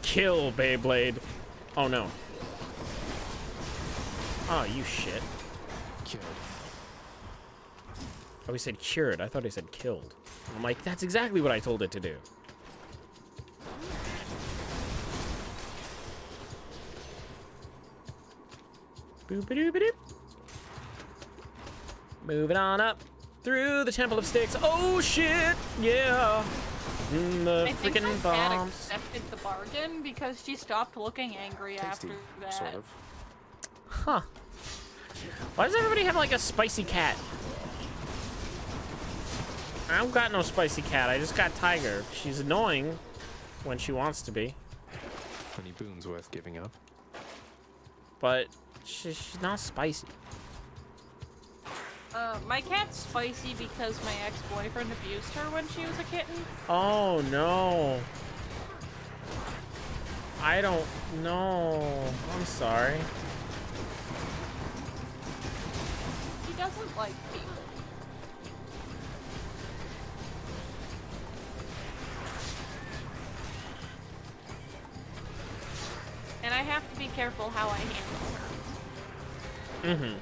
Kill Bayblade. Oh no. Oh, you shit. Killed. Oh, he said cured. I thought he said killed. I'm like, that's exactly what I told it to do. Boop-a-doop-a-doop. Moving on up through the Temple of Sticks. Oh shit! Yeah. The I think freaking my cat bombs. accepted the bargain because she stopped looking angry after that. Sort of. Huh. Why does everybody have like a spicy cat? I don't got no spicy cat. I just got Tiger. She's annoying when she wants to be, Honey Boon's worth giving up. but she's not spicy. My cat's spicy because my ex-boyfriend abused her when she was a kitten. Oh no. I don't know. I'm sorry. He doesn't like people. And I have to be careful how I handle her. Mm-hmm.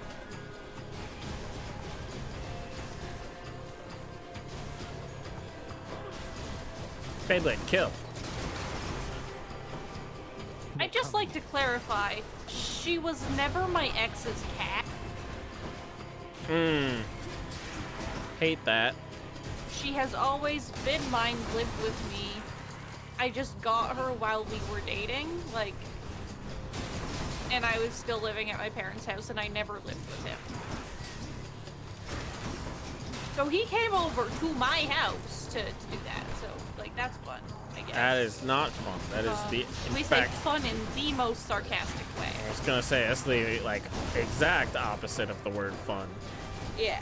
Beyblade, kill. I'd just like to clarify, she was never my ex's cat. Hate that. She has always been mine, lived with me. I just got her while we were dating, like, and I was still living at my parents' house and I never lived with him. So he came over to my house to do that, so, like, that's fun, I guess. That is not fun. That is the, in We say fact, fun in the most sarcastic way. I was gonna say, that's the, like, exact opposite of the word fun. Yeah.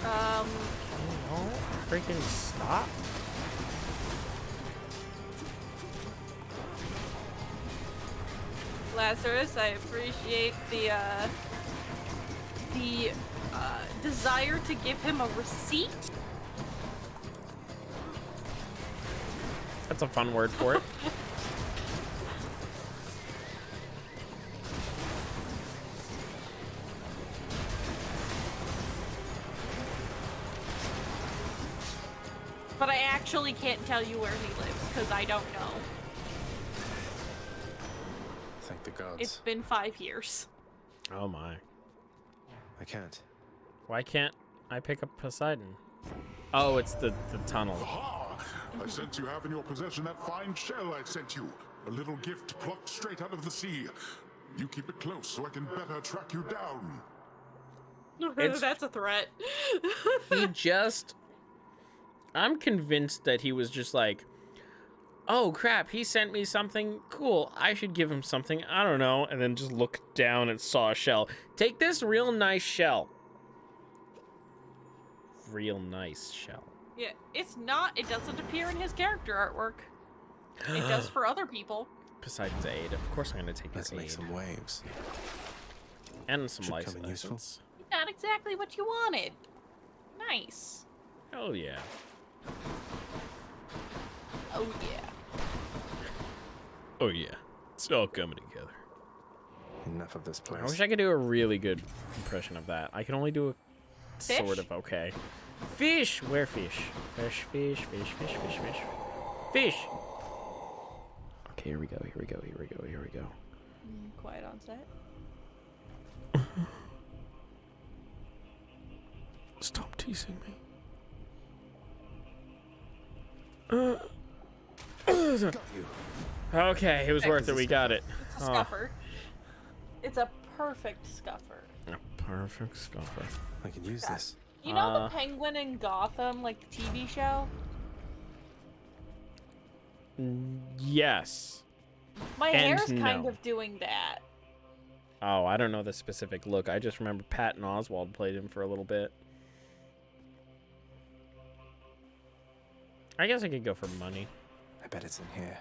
Oh, freaking stop. Lazarus, I appreciate the desire to give him a receipt. That's a fun word for it. But I actually can't tell you where he lives, because I don't know. Thank the gods. It's been 5 years. Oh my. I can't. Why can't I pick up Poseidon? Oh, it's the tunnel. Aha! I sense you have in your possession that fine shell I sent you. A little gift plucked straight out of the sea. You keep it close so I can better track you down. That's a threat. He just... I'm convinced that he was just like, oh crap, he sent me something cool. I should give him something. I don't know. And then just looked down and saw a shell. Take this real nice shell. Real nice shell. Yeah, it's not. It doesn't appear in his character artwork. It does for other people. Poseidon's aid. Of course I'm going to take Let's his make aid. some waves. And some Should life come in useful. lessons. Not exactly what you wanted. Nice. Oh yeah. Oh yeah. Oh yeah. It's all coming together. Enough of this place. I wish I could do a really good impression of that. I can only do a Fish? sort of okay. Fish! Where fish? Fish, fish, fish, fish, fish, fish. Fish! Okay, here we go, here we go, here we go, here we go. Quiet on set. Stop teasing me. Okay, it was worth it. We got it. It's a scuffer. It's a perfect scuffer. A perfect scuffer. I can use this. You know the Penguin in Gotham, like the TV show? Yes. My And hair's kind no. of doing that. Oh, I don't know the specific look. I just remember Patton Oswalt played him for a little bit. I guess I could go for money. I bet it's in here.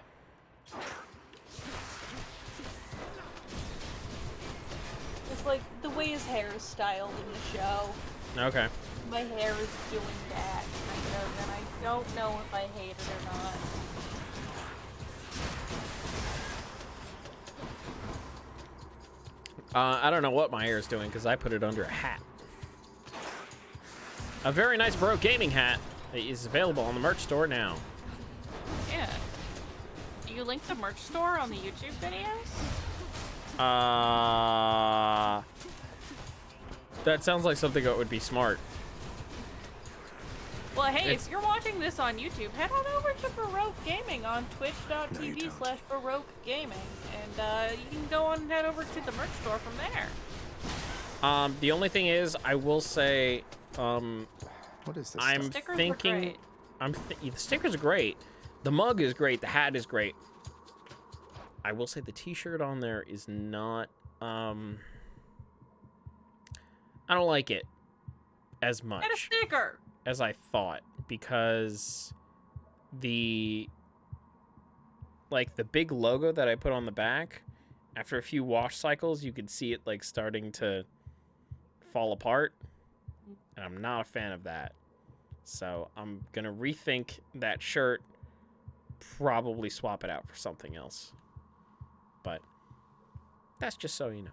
It's like the way his hair is styled in the show. Okay. My hair is doing that kind of, and I don't know if I hate it or not. I don't know what my hair is doing because I put it under a hat. A very nice Baroque gaming hat is available on the merch store now. Yeah. Do you link the merch store on the YouTube videos? That sounds like something that would be smart. Well, hey, if you're watching this on YouTube, head on over to Baroque Gaming on twitch.tv/Baroque Gaming, and you can go on and head over to the merch store from there. The only thing is, I will say, what is this? I'm Stickers thinking, are great. the stickers are great, the mug is great, the hat is great. I will say the T-shirt on there is not. I don't like it as much. Get a sticker. As I thought, because the big logo that I put on the back, after a few wash cycles, you could see it like starting to fall apart, and I'm not a fan of that. So I'm gonna rethink that shirt, probably swap it out for something else. But that's just so you know.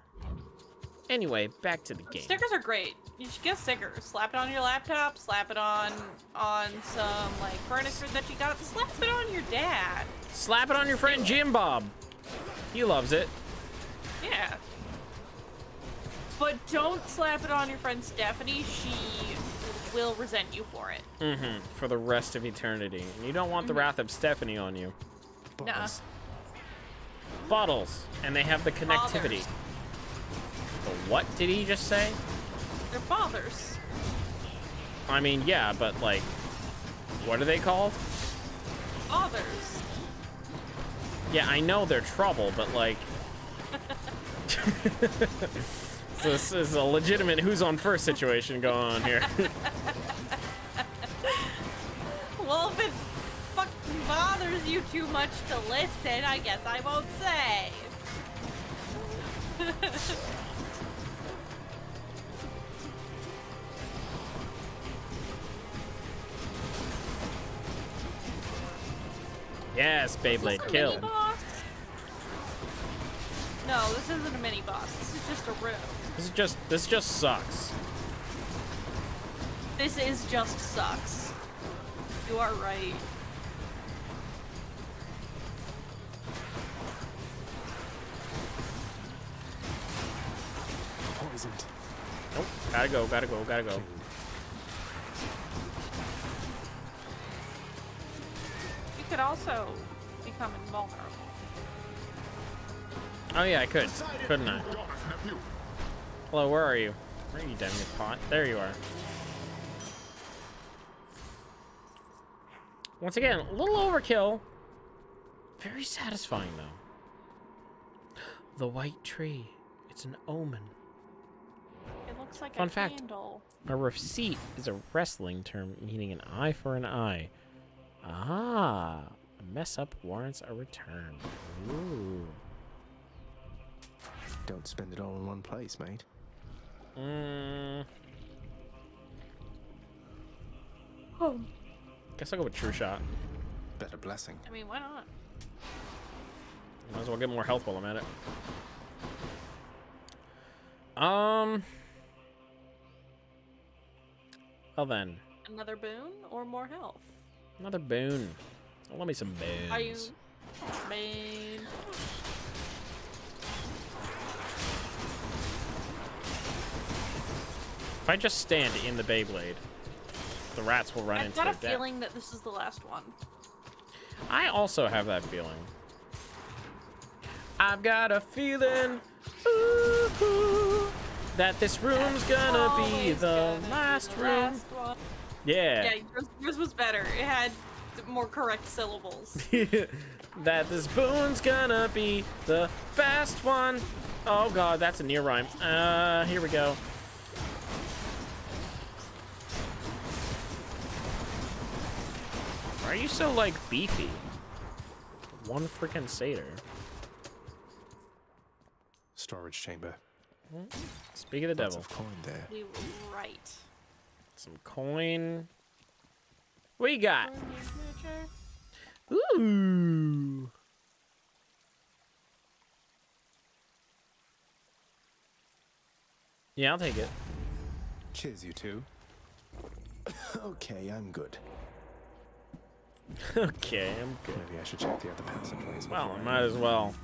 Anyway, back to the game. Stickers are great. You should get stickers. Slap it on your laptop, slap it on some like furniture that you got, slap it on your dad. Slap it on your friend Jim Bob. He loves it. Yeah. But don't slap it on your friend Stephanie. She will resent you for it. Mm-hmm. For the rest of eternity. And you don't want the wrath of Stephanie on you. Nah. Bottles. And they have the connectivity. Fathers. The what did he just say? They're fathers. I mean, yeah, but like, what are they called? Fathers. Yeah, I know they're trouble, but like... So this is a legitimate who's on first situation going on here. Well, if it fucking bothers you too much to listen, I guess I won't say. Yes, Beyblade, kill. No, this isn't a mini boss. This is just a room. This just sucks. This is just sucks. You are right. Poisoned. Nope. Gotta go, gotta go, gotta go. You could also become invulnerable. Oh yeah, I could. Couldn't I? Hello, where are you? Where are you, damn pot? There you are. Once again, a little overkill. Very satisfying, though. The white tree. It's an omen. It looks like Fun a fact. candle. A receipt is a wrestling term meaning an eye for an eye. Ah, a mess up warrants a return. Ooh. Don't spend it all in one place, mate. Oh. Guess I'll go with True Shot. Better blessing. I mean, why not? Might as well get more health while I'm at it. Well then. Another boon or more health? Another boon. Let me some boons. Are you... Boon. If I just stand in the Beyblade, the rats will run I've into got their a death. feeling that this is the last one. I also have that feeling. I've got a feeling that this room's gonna be the last room. One. Yeah. Yeah, yours was better. It had more correct syllables. That this boon's gonna be the best one. Oh god, that's a near rhyme. Here we go. Why are you so, like, beefy? One freaking satyr. Storage chamber. Speak of the Lots devil. of coin there. We were right. Some coin. What you got? Ooh. Yeah, I'll take it. Cheers, you two. Okay, I'm good. Okay, I'm good. Maybe I should check the other passageways. Well, before I might as well.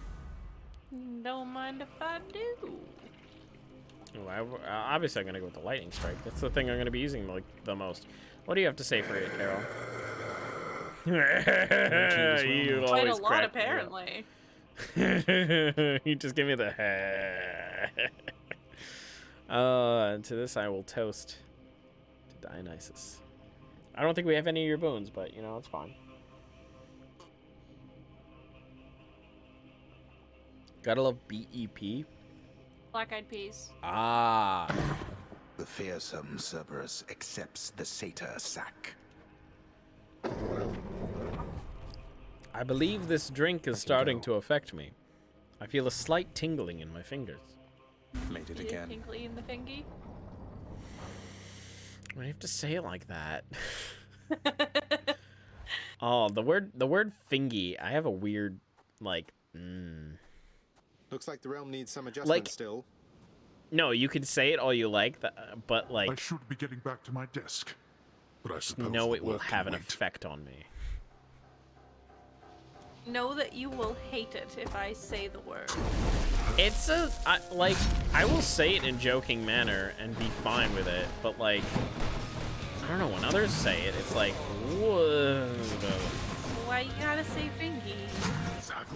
Don't mind if I do. Ooh, obviously, I'm gonna go with the lightning strike. That's the thing I'm gonna be using like the most. What do you have to say for it, Carol? You Quite a always lot, crack me up. apparently. You just give me the to this I will toast to Dionysus. I don't think we have any of your boons, but you know, it's fine. Gotta love BEP. Black Eyed Peas. Ah. The fearsome Cerberus accepts the satyr sack. I believe this drink is starting to affect me. I feel a slight tingling in my fingers. Made it You again. tinkly in the fingy. Why do you have to say it like that? Oh, the word fingy. I have a weird like. Looks like the realm needs some adjustment Like- still. No, you can say it all you like, but like. I should be getting back to my desk, but I suppose know the it will work can have an wait. effect on me. Know that you will hate it if I say the word. It's like I will say it in joking manner and be fine with it, but like I don't know, when others say it, it's like whoa. Why you gotta say fingy?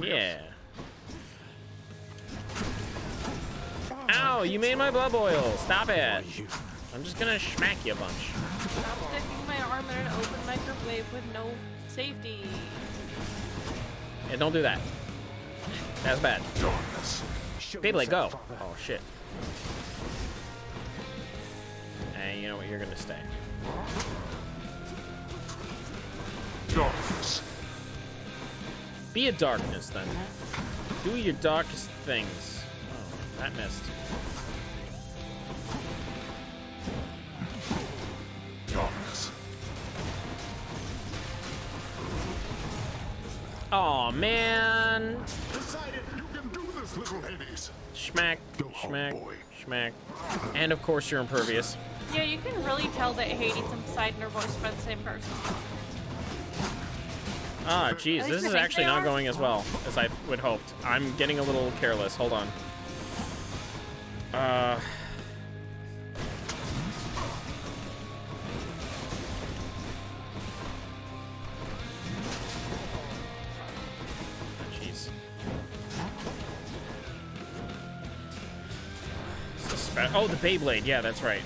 Yeah. Ow! You made my blood boil. Stop it. I'm just gonna smack you a bunch. Stop sticking my arm in an open microwave with no safety. Yeah, don't do that. That's bad. Bayblade, go. Oh shit. And you know what? You're gonna stay. Darkness. Be a darkness then. Do your darkest things. Oh, that missed. Darkness. Oh man. Decided you can do this, little Hades. Schmack, schmack, schmack. And of course you're impervious. Yeah, you can really tell that Hades and Poseidon are voiced by the same person. Ah, jeez, At this least I is think actually they not are. going as well as I would hoped. I'm getting a little careless. Hold on. Jeez. Oh, the Bayblade. Yeah, that's right.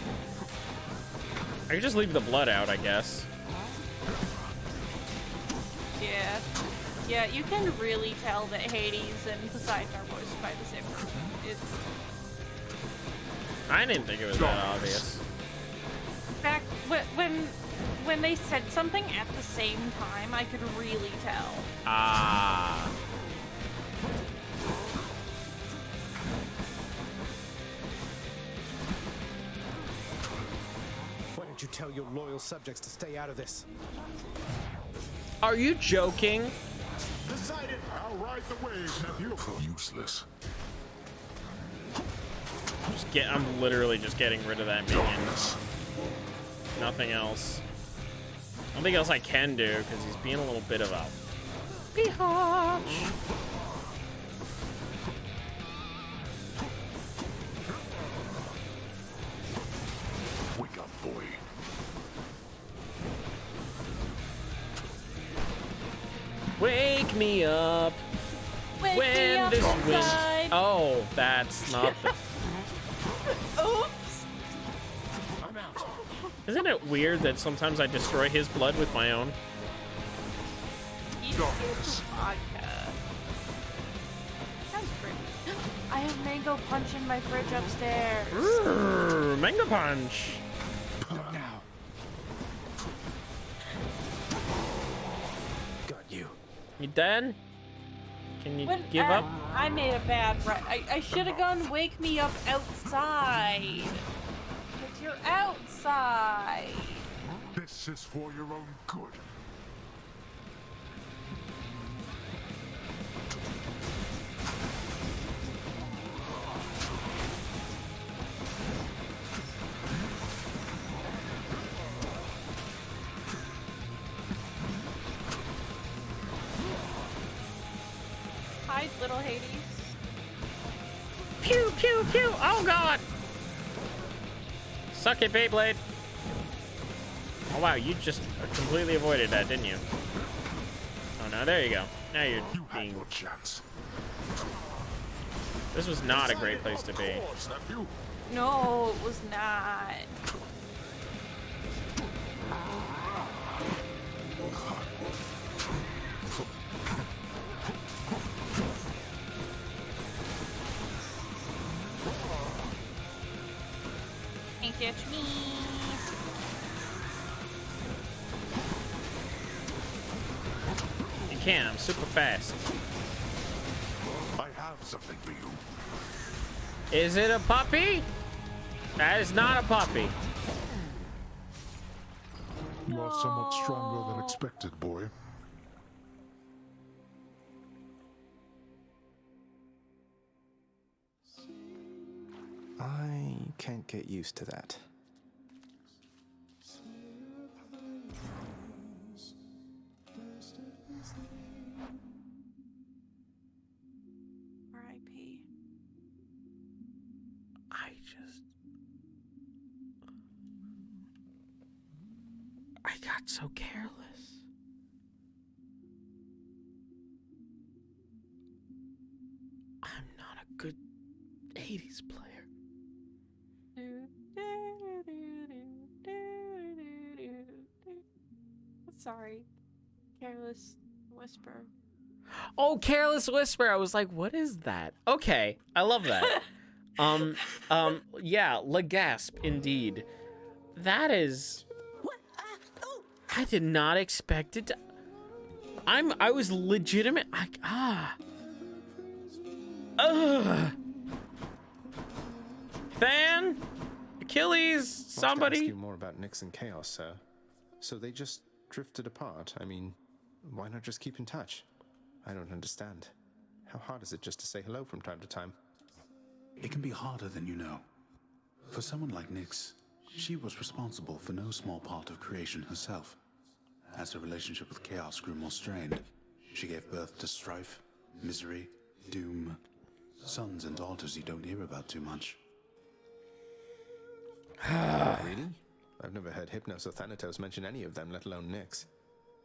I could just leave the blood out, I guess. Yeah. Yeah, you can really tell that Hades and Poseidon are voiced by the same person. It's I didn't think it was that obvious. back when they said something at the same time, I could really tell. Ah. Why don't you tell your loyal subjects to stay out of this? Are you joking? Decided I'll ride the wave, nephew. Useless. I'm literally just getting rid of that minion. Nothing else. Nothing else I can do because he's being a little bit of a biatch. Wake up, boy. Wake me up Wake me when up this wind. inside. Oh, that's not the. Oops. I'm out. Isn't it weird that sometimes I destroy his blood with my own? Eat vodka. Sounds pretty. I have mango punch in my fridge upstairs. Ooh, mango punch. Not now. Got you. You done? Can you When, give up? I made a bad I should have gone wake me up outside. Because you're outside. This is for your own good. Hi, little Hades. Pew, pew, pew. Oh, God. Suck it, Beyblade. Oh, wow. You just completely avoided that, didn't you? Oh, no. There you go. Now you're being... No chance. This was not a great place to be. No, it was not. Can't catch me. You can. I'm super fast. I have something for you. Is it a puppy? That is not a puppy. You are somewhat stronger than expected, boy. I can't get used to that. R.I.P. I got so careless. I'm not a good 80s player. Sorry. Careless whisper. Oh, Careless Whisper. I was like, what is that? Okay, I love that. Yeah, Legasp, indeed. That is... I did not expect it to... I was legitimate... Fan? Achilles? Somebody? I ask you more about Nyx and Chaos, sir. So they just drifted apart. I mean, why not just keep in touch? I don't understand. How hard is it just to say hello from time to time? It can be harder than you know. For someone like Nyx, she was responsible for no small part of creation herself. As her relationship with Chaos grew more strained, she gave birth to strife, misery, doom, sons and daughters you don't hear about too much. Really? I've never heard Hypnos or Thanatos mention any of them, let alone Nyx.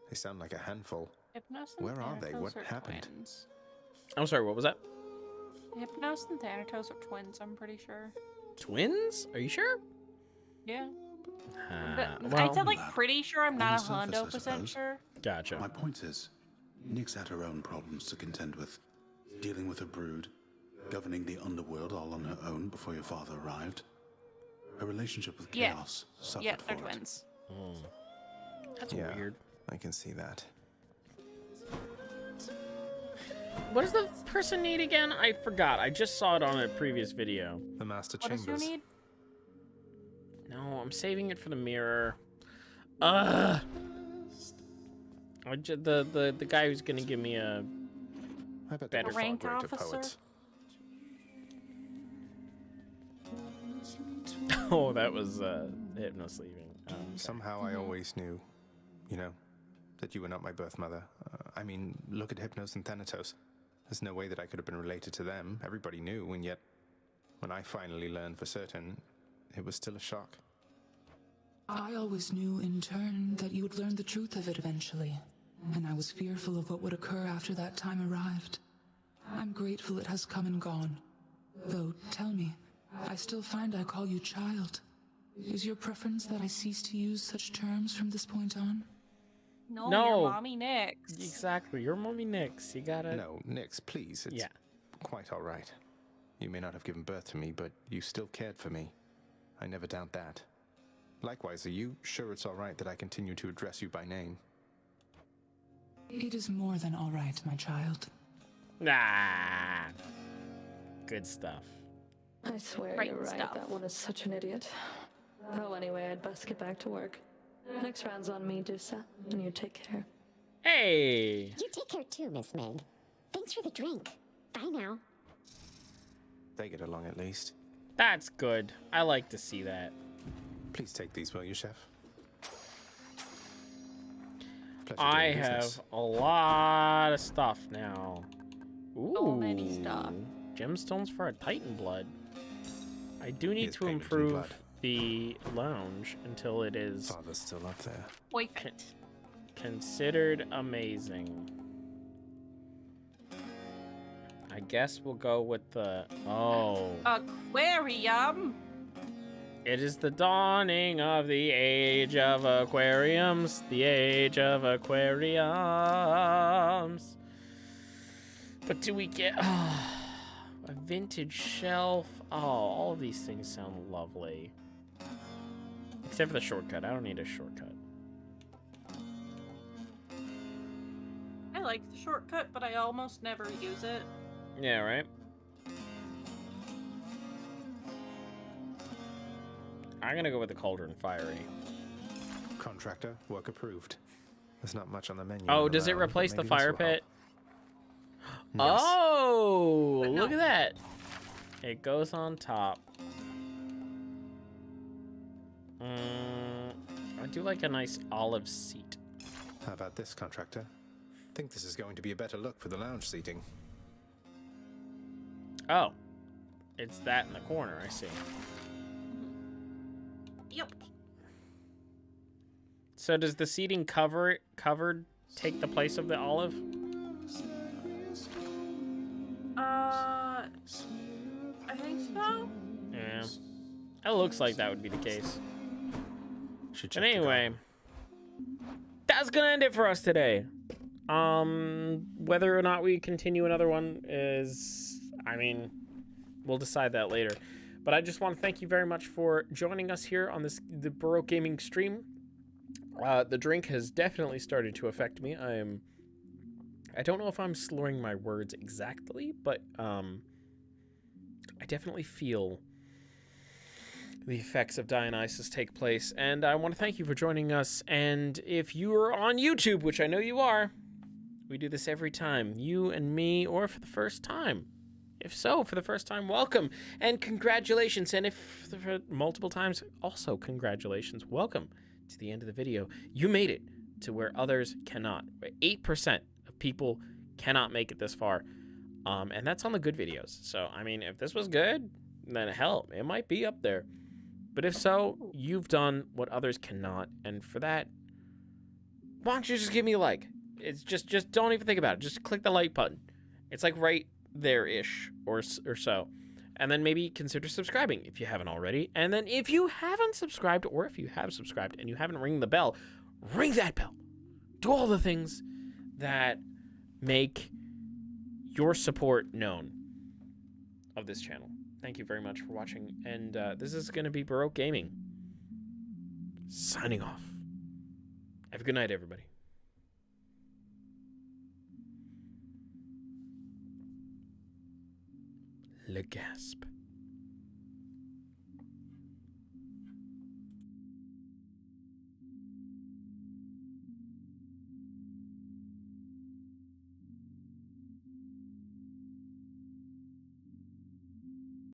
They sound like a handful. Hypnos and Where are they? Thanatos What are happened? Twins. I'm sorry, what was that? Hypnos and Thanatos are twins, I'm pretty sure. Twins? Are you sure? Yeah. Well, I said like pretty sure, I'm not a On the surface, hundo I percent suppose. sure. Gotcha. My point is, Nyx had her own problems to contend with. Dealing with her brood, governing the underworld all on her own before your father arrived. Her relationship with Chaos suffered Yeah, for they're it. twins. That's Yeah, weird. I can see that. What does the person need again? I forgot. I just saw it on a previous video. The Master What does Chambers. you need? No, I'm saving it for the mirror. The guy who's gonna give me a I bet better they're far rank greater officer? poets. Oh, that was Hypnos leaving. Somehow I always knew, you know, that you were not my birth mother. I mean, look at Hypnos and Thanatos. There's no way that I could have been related to them. Everybody knew, and yet, when I finally learned for certain, it was still a shock. I always knew, in turn, that you would learn the truth of it eventually, and I was fearful of what would occur after that time arrived. I'm grateful it has come and gone. Though, tell me, I still find I call you child. Is your preference that I cease to use such terms from this point on? No, No. you're Mommy Nyx. Exactly, you're Mommy Nyx. You gotta... No, Nyx, please. It's quite all right. You may not have given birth to me, but you still cared for me. I never doubt that. Likewise, are you sure it's all right that I continue to address you by name? It is more than all right, my child. Ah, good stuff. I swear Great you're right. stuff. That one is such an idiot. Oh, anyway, I'd best get back to work. Next round's on me, Dusa, and you take care. Hey! You take care too, Miss Meg. Thanks for the drink. Bye now. They get along at least. That's good. I like to see that. Please take these, will you, Chef? Pleasure I doing business. have a lot of stuff now. Ooh. So many stuff. Gemstones for a Titan blood. I do need He is to painted in improve blood. the lounge until it is Father's still up there. Perfect. considered amazing. I guess we'll go with the... Oh. Aquarium. It is the dawning of the age of aquariums. The age of aquariums. But do we get... Oh, a vintage shelf. Oh, all of these things sound lovely. Except for the shortcut. I don't need a shortcut. I like the shortcut, but I almost never use it. Yeah, right? I'm gonna go with the Cauldron Fiery. Contractor, work approved. There's not much on the menu. Oh, in the does it round, but replace the maybe this fire will pit? Yes. Oh, look at that. It goes on top. I do like a nice olive seat. How about this, contractor? Think this is going to be a better look for the lounge seating. Oh, it's that in the corner, I see. Yep. So does the seating covered take the place of the olive? I think so. Yeah. It looks like that would be the case. Should But check the anyway, that's gonna end it for us today. Whether or not we continue another one is, I mean, we'll decide that later. But I just want to thank you very much for joining us here on the Baroque Gaming stream. The drink has definitely started to affect me. I don't know if I'm slurring my words exactly, but I definitely feel the effects of Dionysus take place. And I want to thank you for joining us. And if you are on YouTube, which I know you are, we do this every time, you and me, or for the first time. If so, for the first time, welcome and congratulations. And if for multiple times, also congratulations. Welcome to the end of the video. You made it to where others cannot. 8% of people cannot make it this far. And that's on the good videos. So, I mean, if this was good, then hell, it might be up there. But if so, you've done what others cannot. And for that, why don't you just give me a like? It's just don't even think about it. Just click the like button. It's like right there-ish or so. And then maybe consider subscribing if you haven't already. And then if you haven't subscribed, or if you have subscribed and you haven't ring the bell, ring that bell. Do all the things that make your support known of this channel. Thank you very much for watching. And this is going to be Baroque Gaming signing off. Have a good night, everybody. Le Gasp.